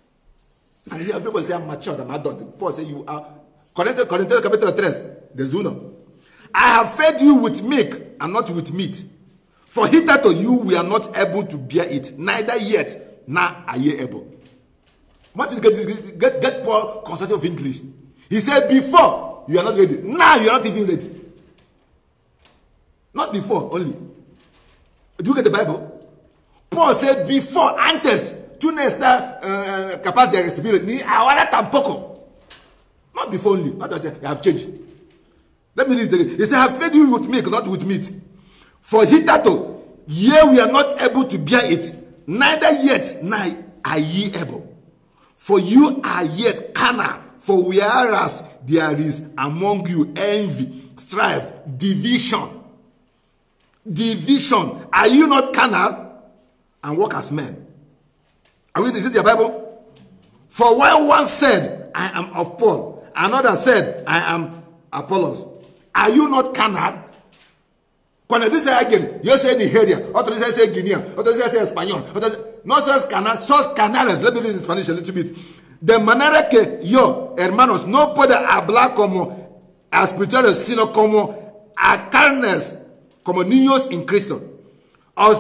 And here everybody say, I'm mature, I'm adult. Paul said, you are Corintios capítulo 3, desde 1. I have fed you with milk and not with meat. For hitherto you were not able to bear it, neither yet now are ye able. I want you to get Paul consulting of English. He said, before you are not ready. Now you are not even ready. Not before only. Do you get the Bible? Paul said, before, antes, tú no estás capaz de recibir, ni ahora tampoco. Not before only. Not that you have changed. Let me read it again. He said, I have fed you with milk, not with meat. For hitherto, ye we are not able to bear it, neither yet now are ye able. For you are yet carnal, for whereas there is among you envy, strife, division. Division. Are you not carnal and walk as men? Are we? Is it your Bible? For when one said, I am of Paul, another said, I am Apollos. Are you not carnal? Cuando dice alguien, yo soy Nigeria, otro dice soy Guinea, otro dice soy español, otro dice, no sos carnal, sos canales. Let me read in Spanish a little bit. De manera que yo, hermanos, no puedo hablar como a espirituales, sino como a carnes, como niños en Cristo. Os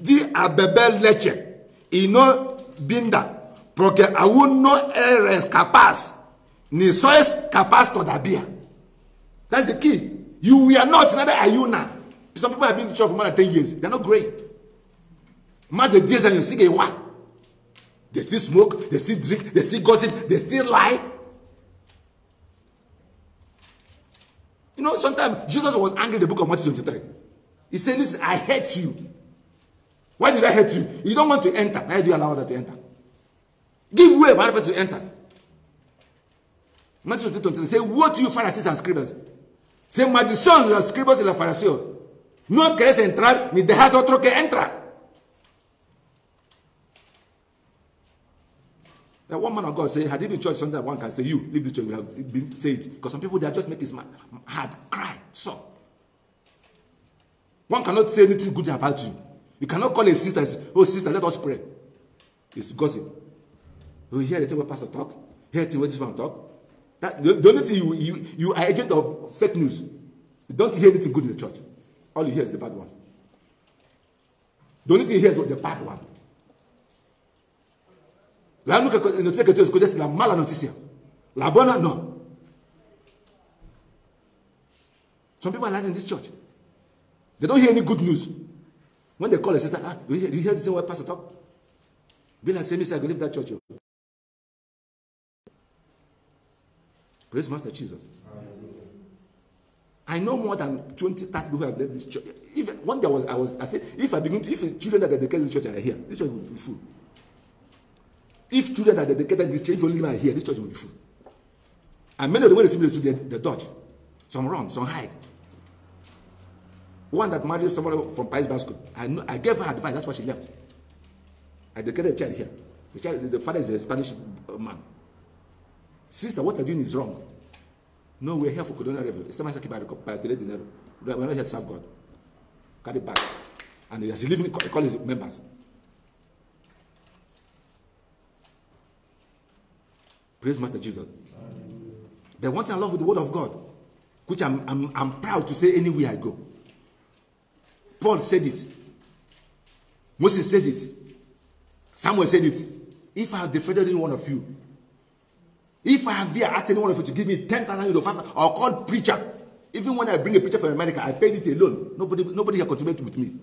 di a beber leche y no vinda, porque aún no eres capaz, ni sois capaz todavía. That's the key. You are not, neither are you now. Some people have been in the church for more than 10 years. They're not great. More the days that you see, what? They still smoke, they still drink, they still gossip, they still lie. You know, sometimes Jesus was angry in the book of Matthew 23. He said, listen, I hate you. Why did I hate you? You don't want to enter. Why do you allow that to enter? Give way for other person to enter. Matthew 23 say, woe to you, Pharisees and scribes. Say, maldición los escribas y los fariseos. No querés entrar, ni dejas otro que entra. That one man of God said, had he been in church something that one can say, you, leave the church, we have been say it. Because some people, they are just make his heart cry. So, one cannot say anything good about you. You cannot call a sister and say, oh sister, let us pray. It's gossip. You hear the thing where pastor talk, hear the thing where this man talk. That, the only thing you are agent of fake news. You don't hear anything good in the church. All you hear is the bad one. The only thing you hear is the bad one. La única noticia que tú escuchas es la mala noticia. La buena, no. Some people are lying in this church. They don't hear any good news. When they call a sister, you hear the same way pastor talk? Be like, say, me, say, I go leave that church. Praise Master Jesus. I know more than 20, 30 people who have left this church. Even one day I said, if the children that are dedicated to this church are here, this church will be full. If children that are dedicated to this church, if only are here, this church will be full. And many of the way they see they dodge. Some run, some hide. One that married somebody from Paris Basco, I gave her advice, that's why she left. I dedicated a child here. The father is a Spanish man. Sister, what you're doing is wrong. No, we're here for Colonial Revenue. It's time I by today dinero. We're not here to serve God. Carry it back. And as he living, call his members. Praise Master Jesus. The one thing I love with the word of God, which I'm proud to say anywhere I go. Paul said it. Moses said it. Samuel said it. If I have defended any one of you, if I have here asked any one of you to give me 10,000 euros, I'll call preacher. Even when I bring a preacher from America, I paid it alone. Nobody here contributed with me.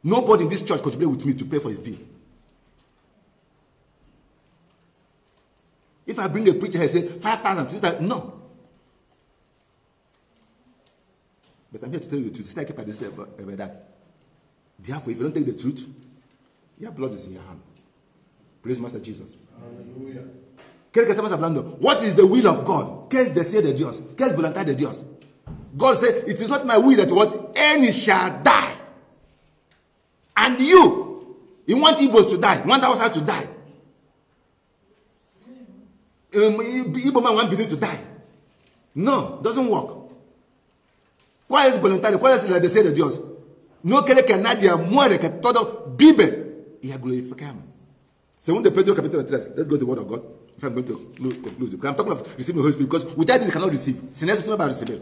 Nobody in this church contributed with me to pay for his bill. If I bring a preacher here, say 5,000, no. But I'm here to tell you the truth. It's like I say about that. Therefore, if you don't take the truth, your blood is in your hand. Praise Master Jesus. Hallelujah. ¿Qué es que estamos hablando? What is the will of God? ¿Qué es deseo de Dios? ¿Qué es voluntad de Dios? God said, it is not my will that what any shall die. And you want Igbos to die, want Hausa to die. Igbo man want Benin to die. No, doesn't work. ¿Cuál es voluntad? ¿Cuál es el deseo de Dios? No quiere que nadie muere, que todo vive y a glorificamos. Segundo Pedro capítulo 3. Let's go to the word of God. if I'm going to conclude, because I'm talking of receiving the Holy Spirit, because without this you cannot receive. Sin es no va a recibir.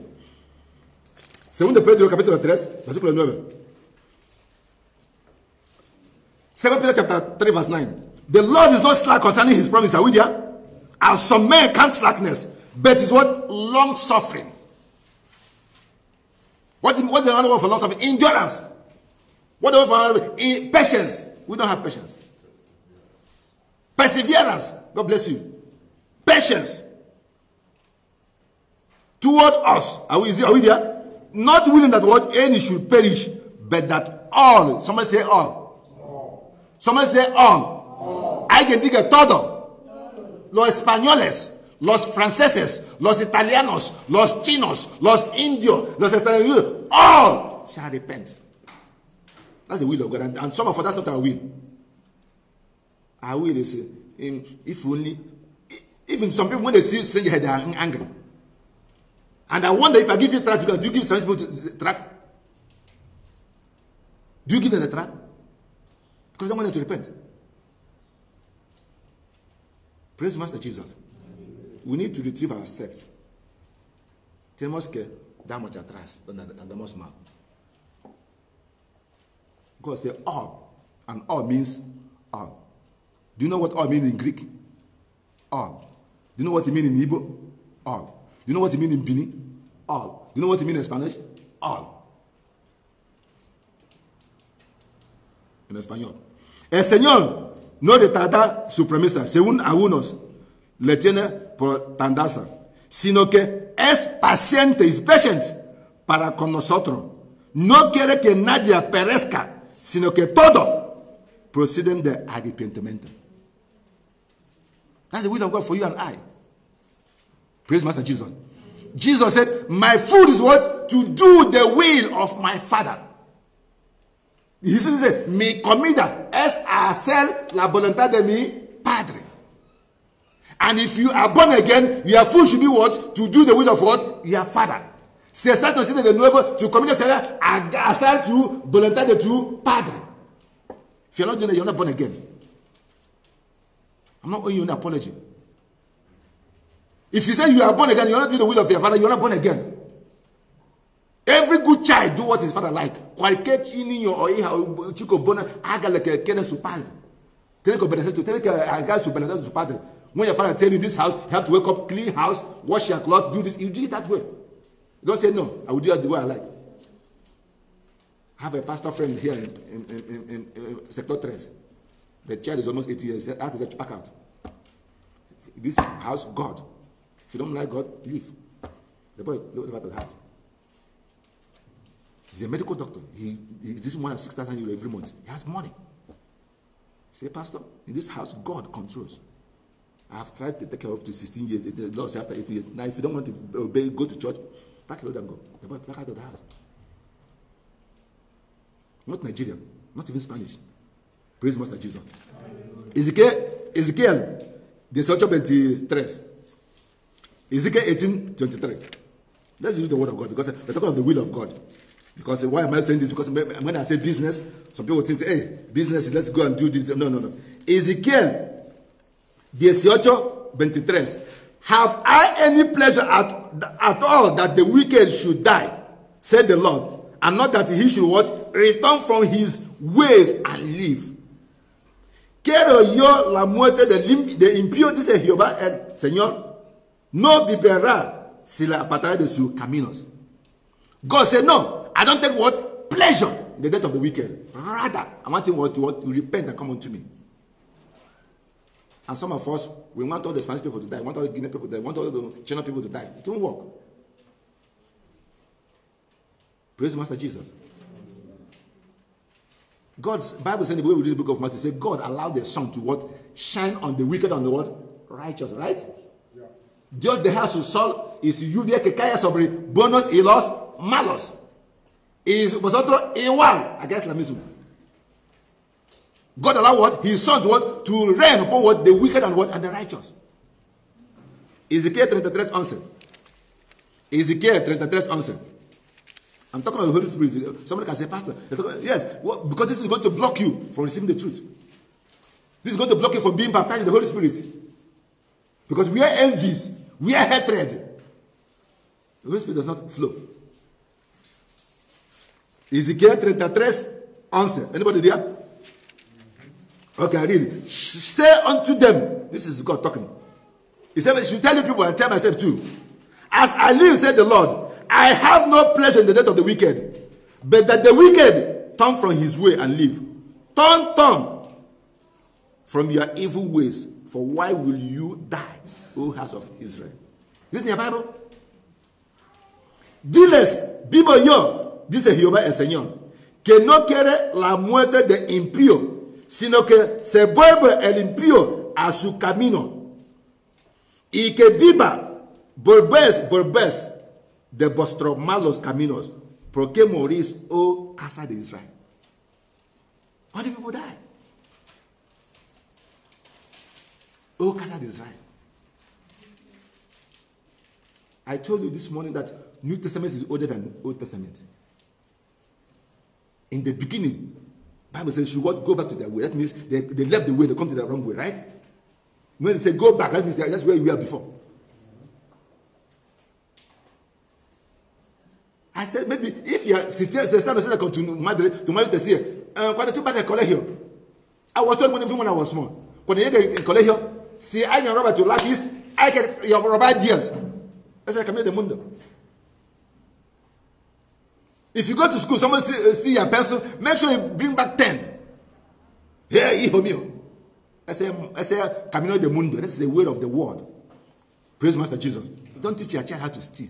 Segundo Pedro capítulo 3, versículo 9. 2 Peter chapter 3 verse 9. The Lord is not slack concerning his promise, are we there? As some men count slackness, but is what? Long suffering. What the other word for long suffering? Endurance. What the word for another? Patience. We don't have patience. Perseverance. God bless you. Patience. Toward us. Are we there? Not willing that what any should perish, but that all. Somebody say all. Somebody say all. Alguien diga todo. Los españoles, los franceses, los italianos, los chinos, los indios, los Estados Unidos, all shall repent. That's the will of God. And some of us, that's not our will. Our will is, if only, even some people, when they see stranger, they are angry. And I wonder if I give you a tract, do you give some people the tract? Do you give them the tract? Because they want them to repent. Praise Master Jesus. We need to retrieve our steps. Tenemos que dar marcha atrás, donde andamos mal. God said all, and all means all. Do you know what all means in Greek? All. Do you know what it means in Igbo? All. Do you know what it means in Bini? All. Do you know what it means in Spanish? All. En español. El Señor no retarda su promesa, según algunos le tiene por tardanza, sino que es paciente, es patient para con nosotros. No quiere que nadie perezca, sino que todo proceden de arrepentimiento. That's the will of God for you and I. Praise Master Jesus. Jesus said, my food is what? To do the will of my Father. He says, mi comida es hacer la voluntad de mi Padre. And if you are born again, your food should be what? To do the will of what? Your Father. Si estás nacido de nuevo, tu comida será hacer tu voluntad de tu Padre. If you're not doing it, you're not born again. I'm not owing you an apology. If you say you are born again, you're not doing the will of your Father, you're not born again. Every good child do what his father like. Cualquier niño o hija o chico bueno haga lo que quiere su padre. Tiene que obedecer, tiene que hacer su voluntad de su padre. When your father tell you this house, you have to wake up, clean house, wash your clothes, do this, you do it that way. You don't say no, I will do it the way I like. I have a pastor friend here in Sector 3. The child is almost 80 years. I have to pack out. This house, God. If you don't like God, leave. The boy live out of the house. He's a medical doctor. He this one has 6,000 euros every month. He has money. Say, Pastor, in this house, God controls. I have tried to take care of it to 16 years. The Lord said after 18 years. Now, if you don't want to obey, go to church, pack it out and go. The boy pack out of the house. Not Nigerian, not even Spanish. Praise Master Jesus. Ezekiel 18:23. Ezekiel 18:23. Let's use the word of God because we're talking of the will of God. Because why am I saying this? Because when I say business, some people think, hey, business, let's go and do this. No. Ezekiel 18:23. Have I any pleasure at all that the wicked should die, said the Lord, and not that he should what? Return from his ways and live. Quiero yo la muerte de impío, dice Jehová el Señor, no vivirá si la apartaré de sus caminos. God said, no, I don't take what? Pleasure in the death of the wicked. Rather, I want him to repent and come unto me. And some of us, we want all the Spanish people to die, we want all the Guinean people to die, we want all the China people to die. It won't work. Praise Master Jesus. God's Bible says in the way we read the book of Matthew, say God allowed the sun to what? Shine on the wicked and the what? Righteous, right? Yeah. Dios deja su sol y su lluvia que cae sobre buenos y los malos. Y vosotros igual. I guess la misma. God allowed what? His son to what? To rain upon what? The wicked and what? And the righteous. Ezekiel 33:11. Ezekiel 33:11. I'm talking about the Holy Spirit. Somebody can say, Pastor, yes, because this is going to block you from receiving the truth. This is going to block you from being baptized in the Holy Spirit. Because where envies, where hatred, the Holy Spirit does not flow. Ezekiel 33:11. Anybody there? Okay, I read it. Say unto them, this is God talking. He said, I should tell you people and tell myself too. As I live, said the Lord, I have no pleasure in the death of the wicked, but that the wicked turn from his way and live. Turn from your evil ways, for why will you die, O house of Israel? This is in your Bible. Diles, vivo yo, dice Jehová el Señor, que no quiere la muerte de impío, sino que se vuelve el impío a su camino, y que viva, volvés de vuestros malos caminos, porque morís, oh casa de Israel. All the people die. Oh casa de Israel. I told you this morning that New Testament is older than Old Testament. In the beginning, Bible says you go back to their way. That means they left the way, they come to the wrong way, right? When they say go back, that means that's where you were before. I said maybe if you are sitting to Madrid this year, quando tu passa colegio, I was told when I was small. Quando eu em colegio, se alguém rouba tu lápis, I can roubar dias. Essa é a caminho do mundo. If you go to school, someone see your pencil, make sure you bring back 10. Here, hijo mío. Ese es camino del mundo. This is the way of the world. Praise Master Jesus. You don't teach your child how to steal.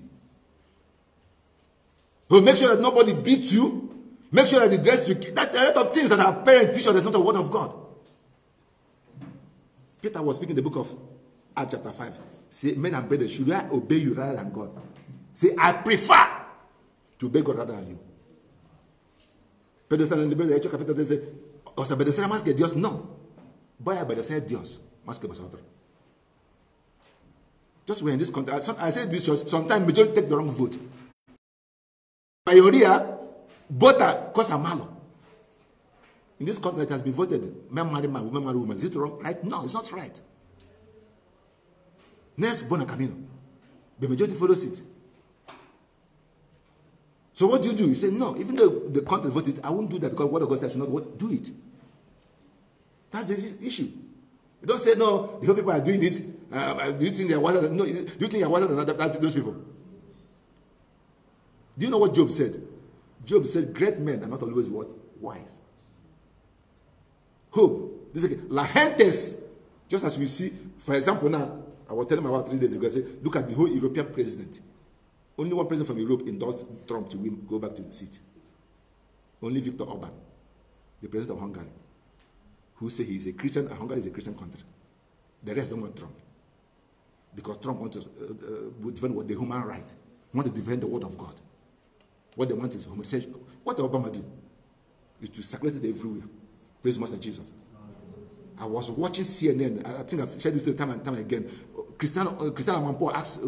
So make sure that nobody beats you. Make sure that they dress you. That's a lot of things that our parents teach us. That's not the word of God. Peter was speaking in the book of Acts chapter 5. Say, men and brothers, should I obey you rather than God? Say, I prefer to obey God rather than you. Pero está en el libro de Hechos capítulo 13. ¿Os obedecerá más que Dios? No. Voy a obedecer a Dios más que vosotros. Just when in this country, I say this church, sometimes majority take the wrong vote. Mayoría vota cosa malo. In this country, it has been voted men marry man, women marry woman. Is it wrong? Right? No, it's not right. Next, bona camino. The majority follows it. So what do? You say, no, even though the country voted, I won't do that because what God said I should not do it. That's the issue. You don't say, no, the whole people are doing it. Do you think they are wiser than, no, do you think they are wiser than those people? Do you know what Job said? Job said, great men are not always what? Wise. Hope. This is la gentes. Just as we see, for example, now, I was telling my wife 3 days ago, I said, look at the whole European president. Only one president from Europe endorsed Trump to go back to the seat. Only Viktor Orban, the president of Hungary, who said he is a Christian, and Hungary is a Christian country. The rest don't want Trump. Because Trump wants to defend the human right. Want to defend the word of God. What they want is homosexual. What did Obama do? Is to circulate it everywhere. Praise Master Jesus. I was watching CNN. I think I've shared this time and time again. Cristiano Mampo asked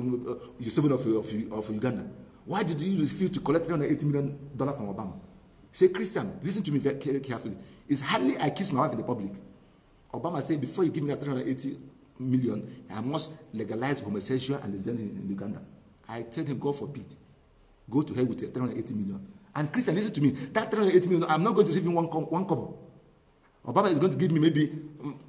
Yusuf of Uganda, why did you refuse to collect $380 million from Obama? He said, Christian, listen to me very carefully. It's hardly I kiss my wife in the public. Obama said, before you give me that $380 million, I must legalize homosexual and lesbians in Uganda. I tell him, God forbid. Go to hell with $380 million. And Christian, listen to me. That $380 million, I'm not going to receive even one kobo. Obama is going to give me maybe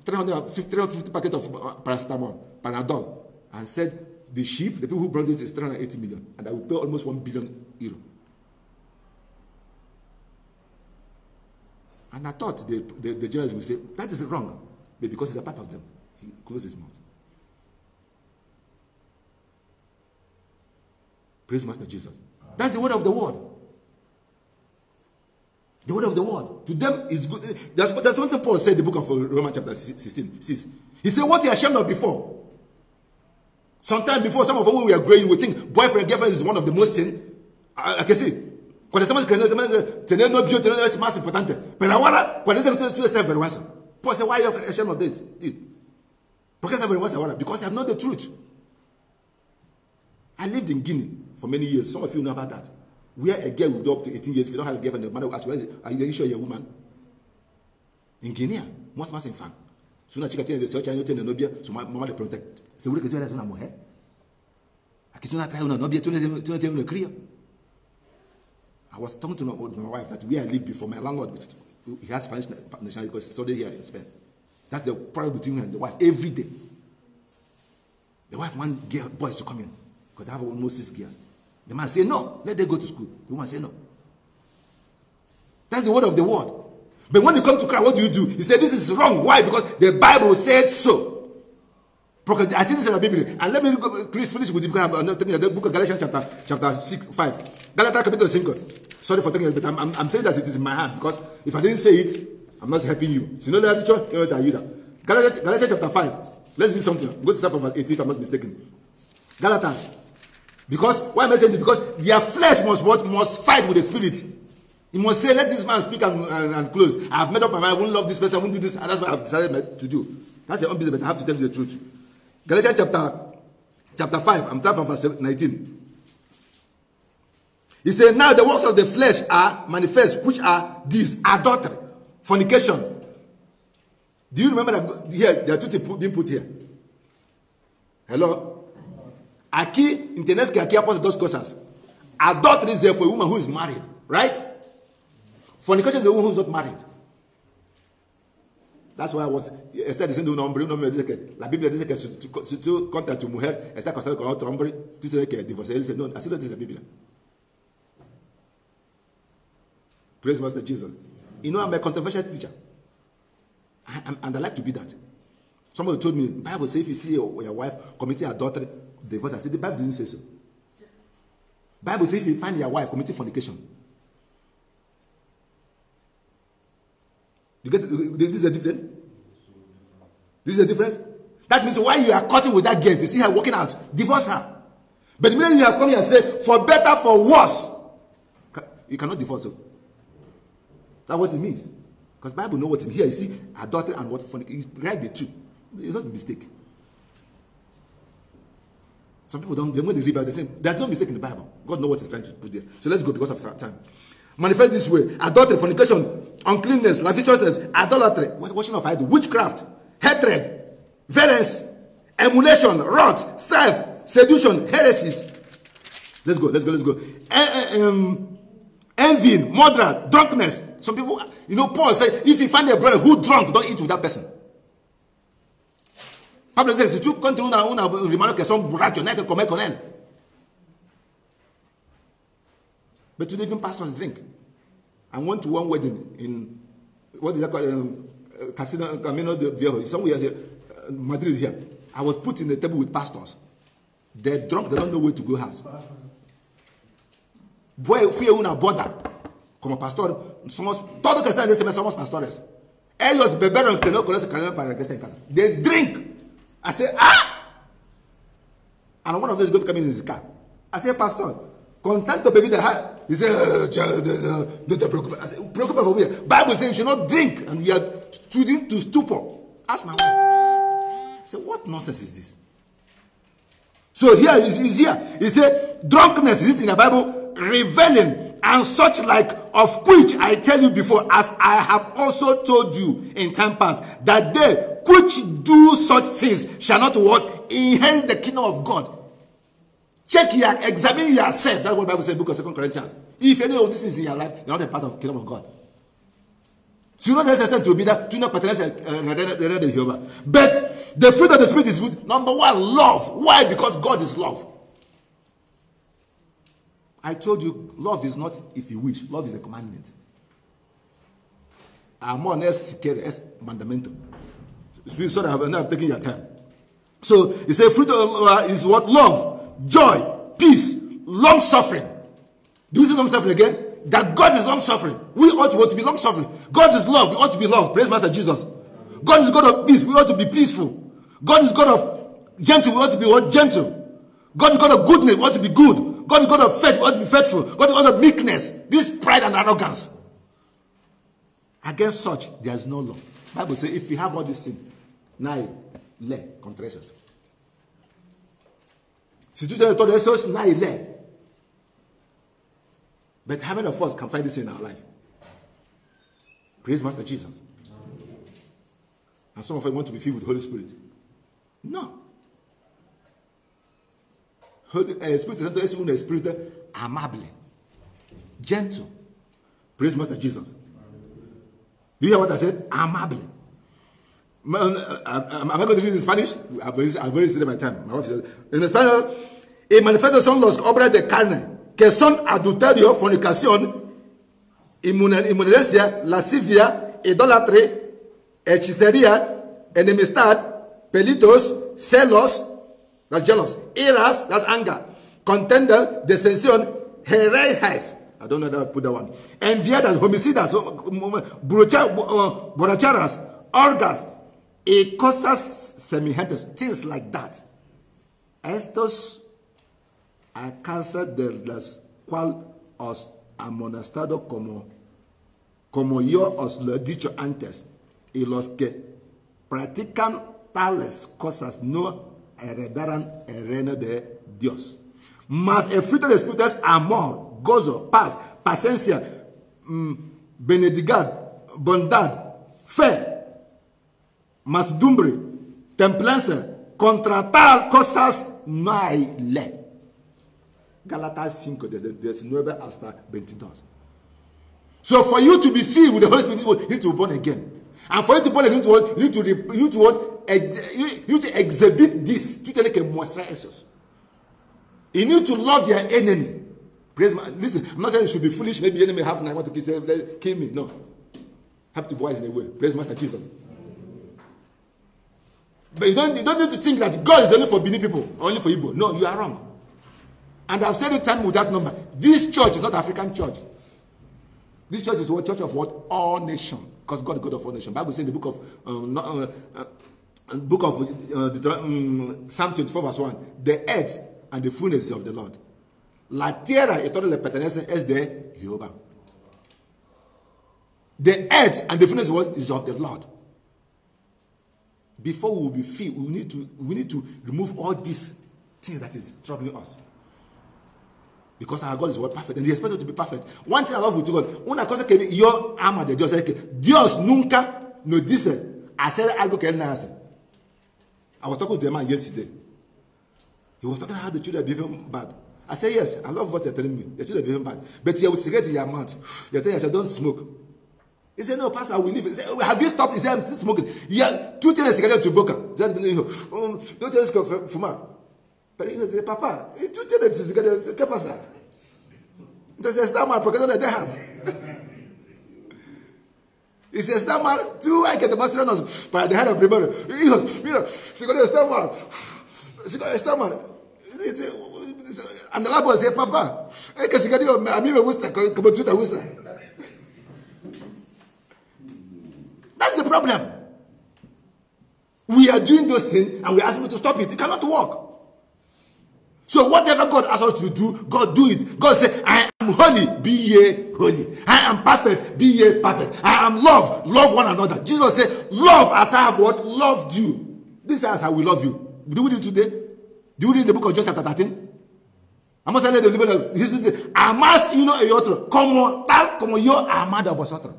350 packets of paracetamol, Panadol, and said the sheep, the people who brought it is 380 million, and I will pay almost €1 billion. And I thought the journalists would say, that is wrong, but because it's a part of them, he closed his mouth. Praise Master Jesus. That's the word of the world. The word of the world. To them is good. That's something Paul said in the book of Romans chapter 16. He said, what you are ashamed of before. Sometime before, some of them when we are growing, we think boyfriend, girlfriend is one of the most sin. I can see. Cuando estamos creciendo, tener novio, tener novio es más importante. Pero ahora, cuando tú estás vergüenza. Paul said, why are you ashamed of this? ¿Por qué estás vergüenza ahora? Because I have known the truth. I lived in Guinea for many years. Some of you know about that. Where a girl will go up to 18 years, if you don't have a girlfriend, the mother will ask, are you sure you're a woman? In Guinea, most in fan. Soon as she gets the search and you tell the nobia, so my mama they protect. Seguro que tú eres una mujer. Aquí tú no traes una novia, tú no tienes una cría. I was talking to my wife that where I lived before, my landlord, he has Spanish nationality because he studied here in Spain. That's the problem between me and the wife every day. The wife wants boys to come in because they have almost 6 girls. The man say no, let them go to school. The woman say no. That's the word of the word. But when you come to Christ, what do? He said this is wrong. Why? Because the Bible said so. Because I see this in the Bible. And let me finish with the book of Galatians chapter 6, 5. Galatians chapter 5. Sorry for taking it, but I'm saying that it is in my hand. Because if I didn't say it, I'm not helping you. So you know that teacher? You know that you that. Galatians chapter 5. Let's read something. I'm going to start from verse 18 if I'm not mistaken. Galatians. Because, why am I saying this? Because their flesh must fight with the spirit. You must say, let this man speak and close. I have made up my mind, I won't love this person, I won't do this, and that's what I've decided to do. That's your own business, but I have to tell you the truth. Galatians chapter 5, I'm starting from verse 19. He said, now the works of the flesh are manifest, which are these: adultery, fornication. Do you remember that here, there are 2 things being put here? Hello? Aquí, internet que aquí após 2 cosas. Adultery is there for a woman who is married, right? Fornication is a woman who is not married. That's why I was Esther diciendo un hombre dice que la Biblia dice que si tú contra tu mujer está casado con otro hombre, tú tienes que divorciar. Él dice no, así lo dice la Biblia. Praise Master Jesus. You know, I'm a controversial teacher, and I like to be that. Somebody told me, the Bible says if you see your wife committing adultery, divorce. I said the Bible doesn't say so. The Bible says if you find your wife committing fornication. You get this is a difference? This is a difference? That means why you are cutting with that girl, if you see her walking out, divorce her. But the minute you have come here and say, for better, for worse, you cannot divorce her. That's what it means. Because the Bible knows what it means. Here you see adultery and what fornication. Write the two. It's not a mistake. Some people don't, when they read Bible, they say, there's no mistake in the Bible. God knows what he's trying to put there. So let's go because of time. Manifest this way: adultery, fornication, uncleanness, lasciviousness, idolatry, washing of idol, witchcraft, hatred, variance, emulation, wrath, strife, seduction, heresies. Let's go. Envy, murder, drunkenness. Some people, you know, Paul said, if you find a brother who drunk, don't eat with that person. Pablo says, si tu contra una hermano que son borrachos, no hay que comer con él. But today even pastors drink. I went to one wedding in, what is that called, Casino Camino de Viejo, somewhere here, Madrid here. I was put in the table with pastors. They're drunk, they don't know where to go house. Boy, fui a una boda como pastor, todos que están en este mes somos pastores. Ellos bebieron que no conocen carne para regresar en casa. They drink. I say, and one of them is going to come in his car. I say, pastor, con tanto bebida, he said, no te preocupes. I said, preocupes for me. Bible says you should not drink, and you are studing to stupor. Ask my wife. I said, what nonsense is this? So here is here. He said, drunkenness, is it in the Bible? Reveling and such like, of which I tell you before, as I have also told you in time past, that they which do such things shall not what? Inherit the kingdom of God. Examine yourself. That's what the Bible says in the book of 2 Corinthians. If any of this is in your life, you're not a part of the kingdom of God. So you know there's a step to be that, to not pertenece to Jehovah. But the fruit of the Spirit is good. Number one, love. Why? Because God is love. I told you, love is not if you wish. Love is a commandment. Amor es mandamento. Sorry, I've taken your time. So, he said, fruit is what? Love, joy, peace, long-suffering. Do you see long-suffering again? That God is long-suffering. We ought to be long-suffering. God is love. We ought to be love. Praise Master Jesus. God is God of peace. We ought to be peaceful. God is God of gentle. We ought to be what? Gentle. God is God of goodness. We ought to be good. God is God of faith. We ought to be faithful. God is God of meekness. This pride and arrogance. Against such, there is no law. The Bible says, if you have all these things, now, le, contractions. Si tu te told us, now, le. But how many of us can find this in our life? Praise Master Jesus. And some of us want to be filled with the Holy Spirit. No. Espírito Santo es un espíritu amable, gentle. Praise Master Jesus. Do you hear what I said? Amable. Am I going to read in Spanish? I've already said my time. My wife said, en español, y manifestos son los obras de carne, que son adulterio, fornicación, inmundicia, lascivia, idolatría, hechicería, enemistad, pelitos, celos, that's jealous, iras, that's anger, contender, disensión, herejes. I don't know how to put that one. Enviadas, homicidas, borracheras, orgas, y cosas semejantes, things like that. Estos a causa de las cuales os amonestado como yo os lo he dicho antes, y los que practican tales cosas no heredarán el reino de Dios. Mas el fruto del Espíritu es amor, gozo, paz, paciencia, benignidad, bondad, fe, mansedumbre, templanza. Contra tal cosas no hay ley. Gálatas 5, desde 19 hasta 22. So for you to be filled with the Holy Spirit, you need to be born again. And for you to be born again, you need to exhibit this. You need to love your enemy. Praise my, listen, I'm not saying you should be foolish. Maybe your enemy have and I want to kill me. No. Have to be wise in a way. Praise Master Jesus. But you don't need to think that God is only for Benin people, only for Igbo. No, you are wrong. And I've said it time with that number. This church is not African church. This church is what? Church of what? All nations. Because God is God of all nations. Bible says in the book of Psalm 24 verse 1, the earth and the fullness is of the Lord. La tierra y todo le pertenece es de Jehová. The earth and the fullness is of the Lord. Before we will be filled, we need to remove all these things that is troubling us. Because our God is what perfect, and He expects us to be perfect. One thing I love with God, una cosa que yo amo de Dios es que Dios nunca nos dice hacer algo que Él no hace. I was talking to a man yesterday. He was talking about how the children are behaving bad. I said, yes, I love what you're telling me. The children are behaving bad. But you're with cigarette in your mouth. You're telling your child, don't smoke. He said, no, Pastor, I will leave. He said, have you stopped? He said, I'm still smoking. Yeah, 2 things cigarette to boca. Don't just go fumar. But he said, Papa, 2 things cigarette, ¿qué pasa? Entonces, está mal, porque no le dejas. He says, está mal, tú hay que demostrarnos para dejar el primero. Hijos, mira, cigarette está mal. Cigarette está mal. And the Lord said, Papa, es que cigarette a mí me gusta, como tú te gusta. That's the problem. We are doing those things and we ask people to stop it. It cannot work. So whatever God asks us to do, God do it. God said, I am holy, be ye holy. I am perfect, be ye perfect. I am love, love one another. Jesus said, love as I have what? Loved you. This is how we love you. Do we do it today? Do we read the book of John chapter 13? I'm not saying the Bible. Amas uno y otro, como tal como yo amado a vosotros.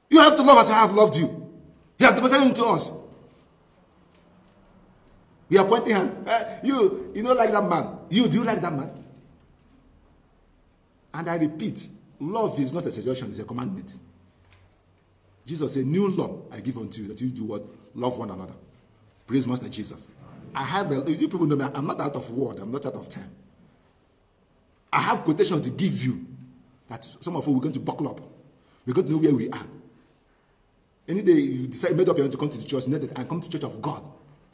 You have to love as I have loved you. You have to present it to us. We are pointing hand. You don't like that man. Do you like that man? And I repeat, love is not a suggestion, it's a commandment. Jesus said, new law I give unto you, that you do what? Love one another. Praise Master Jesus. I have, you people know me, I'm not out of word, I'm not out of time. I have quotations to give you that some of you we're going to buckle up. We're going to know where we are. Any day you decide, made up you want to come to the church, and come to the church of God.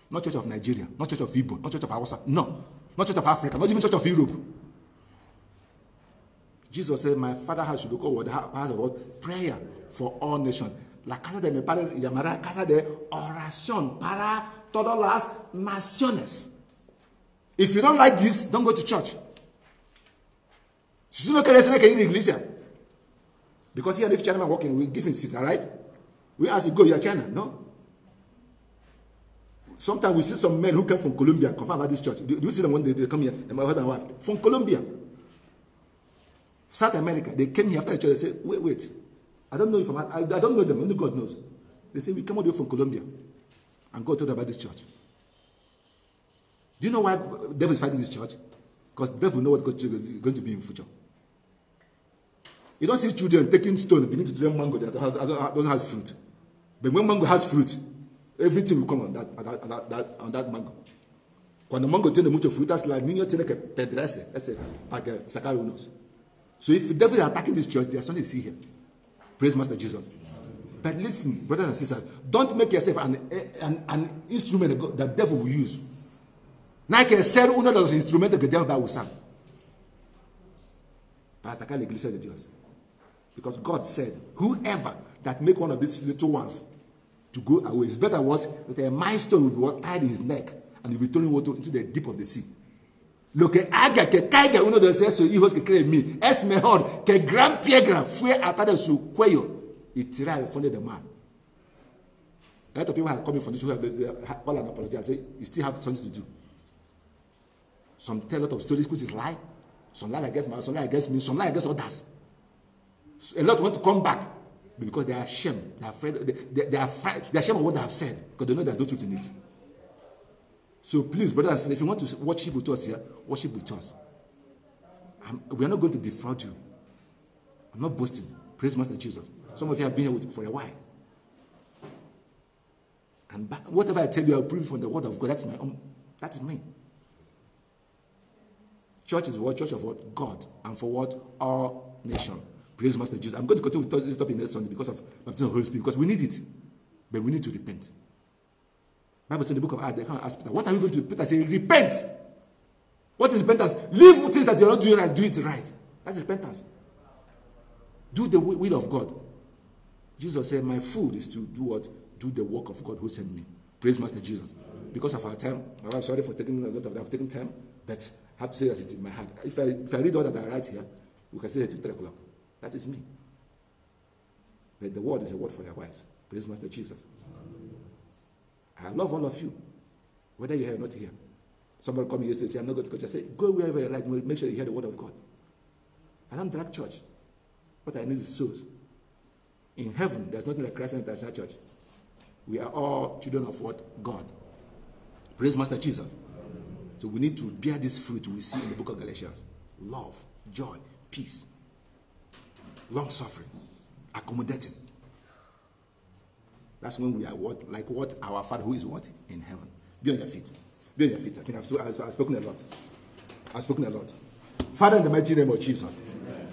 Not church of Nigeria, not church of Igbo, not church of Hausa, no. Not church of Africa, not even church of Europe. Jesus said, my Father house should be called what? House of what? Prayer for all nations. La casa de mi padre se llamará casa de oración para todas las naciones. If you don't like this, don't go to church. Si tú no quieres ir a la iglesia. Because here if China are working, we give him seat, all right? We ask you, go, you're China. No. Sometimes we see some men who come from Colombia and confirm about this church. Do you see them when they come here? And my husband and wife. From Colombia. South America. They came here after the church. They say, wait. I don't know if I don't know them. Only God knows. They say, we come out here from Colombia. And God told about this church. Do you know why the devil is fighting this church? Because the devil knows what is going to be in the future. You don't see children taking stone beneath the mango that doesn't have fruit. But when mango has fruit, everything will come on that mango. When the mango tiene mucho frutas, la niña tiene que perderse, para que sacar unos. So if the devil is attacking this church, there's something to see here. Praise Master Jesus. But listen, brothers and sisters, don't make yourself an instrument that the devil will use. Now I can ser uno de los instrumentos que el diablo va a usar para atacar la iglesia de Dios. Because God said, whoever that make one of these little ones to go away is better what? That a milestone will be tied in his neck and he'll be thrown into the deep of the sea. Lo que haga que caiga uno de esos hijos que creen en mí es mejor que gran piedra fue atada en su cuello y tirar al fondo del mar. A lot of people are coming from this who have all an apology and say, you still have something to do. Some tell a lot of stories which is lie. Some lie against me, some lie against me, some lie against others. A lot want to come back because they are ashamed. They are afraid. They are ashamed of what they have said because they know there's no truth in it. So please, brothers and sisters, if you want to worship with us here, worship with us. We are not going to defraud you. I'm not boasting. Praise Master Jesus. Some of you have been here for a while. And whatever I tell you, I'll prove from the word of God. That's my own. That is me. Church is what? Church of what? God. And for what? Our nation. Praise Master Jesus. I'm going to continue with this topic next Sunday because of baptism of the Holy Spirit, because we need it. But we need to repent. Bible says in the book of Acts, they can't ask Peter, what are we going to do? Peter says, repent. What is repentance? Leave things that you're not doing right, do it right. That's repentance. Do the will of God. Jesus said, my food is to do what? Do the work of God who sent me. Praise Master Jesus. Because of our time, I'm sorry for taking a lot of that. I've taken time, but I have to say that it's in my heart. If I read all that I write here, we can say it at 3 o'clock. That is me. But the word is a word for their wise. Praise Master Jesus. I love all of you, whether you're here or not here. Somebody called me yesterday and said, I'm not going to church. I say, go wherever you like, make sure you hear the word of God. I don't drag church. What I need is souls. In heaven, there's nothing like Christ International Church. We are all children of what? God. Praise Master Jesus. So we need to bear this fruit we see in the book of Galatians. Love, joy, peace, long-suffering, accommodating. That's when we are what? Like what? Our Father who is what? In heaven. Be on your feet. Be on your feet. I think I've spoken a lot. I've spoken a lot. Father, in the mighty name of Jesus. Amen.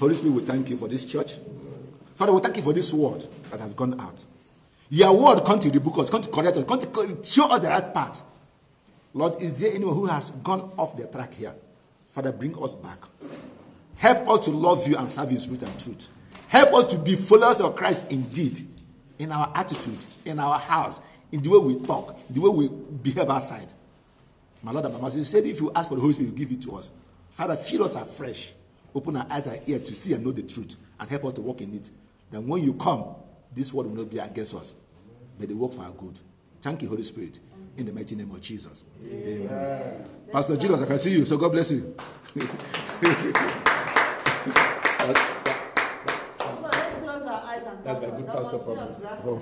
Holy Spirit, we thank you for this church. Father, we thank you for this word that has gone out. Your word come to rebuke us, come to correct us, come to show us the right path. Lord, is there anyone who has gone off the track here? Father, bring us back. Help us to love you and serve you in spirit and truth. Help us to be followers of Christ indeed. In our attitude, in our house, in the way we talk, the way we behave outside. My Lord and my Master, you said if you ask for the Holy Spirit, you give it to us. Father, fill us afresh. Open our eyes and ears to see and know the truth and help us to walk in it. Then when you come, this word will not be against us, but they work for our good. Thank you, Holy Spirit, in the mighty name of Jesus. Amen. Amen. Pastor Julius, I can see you, so God bless you. That's my good pastor from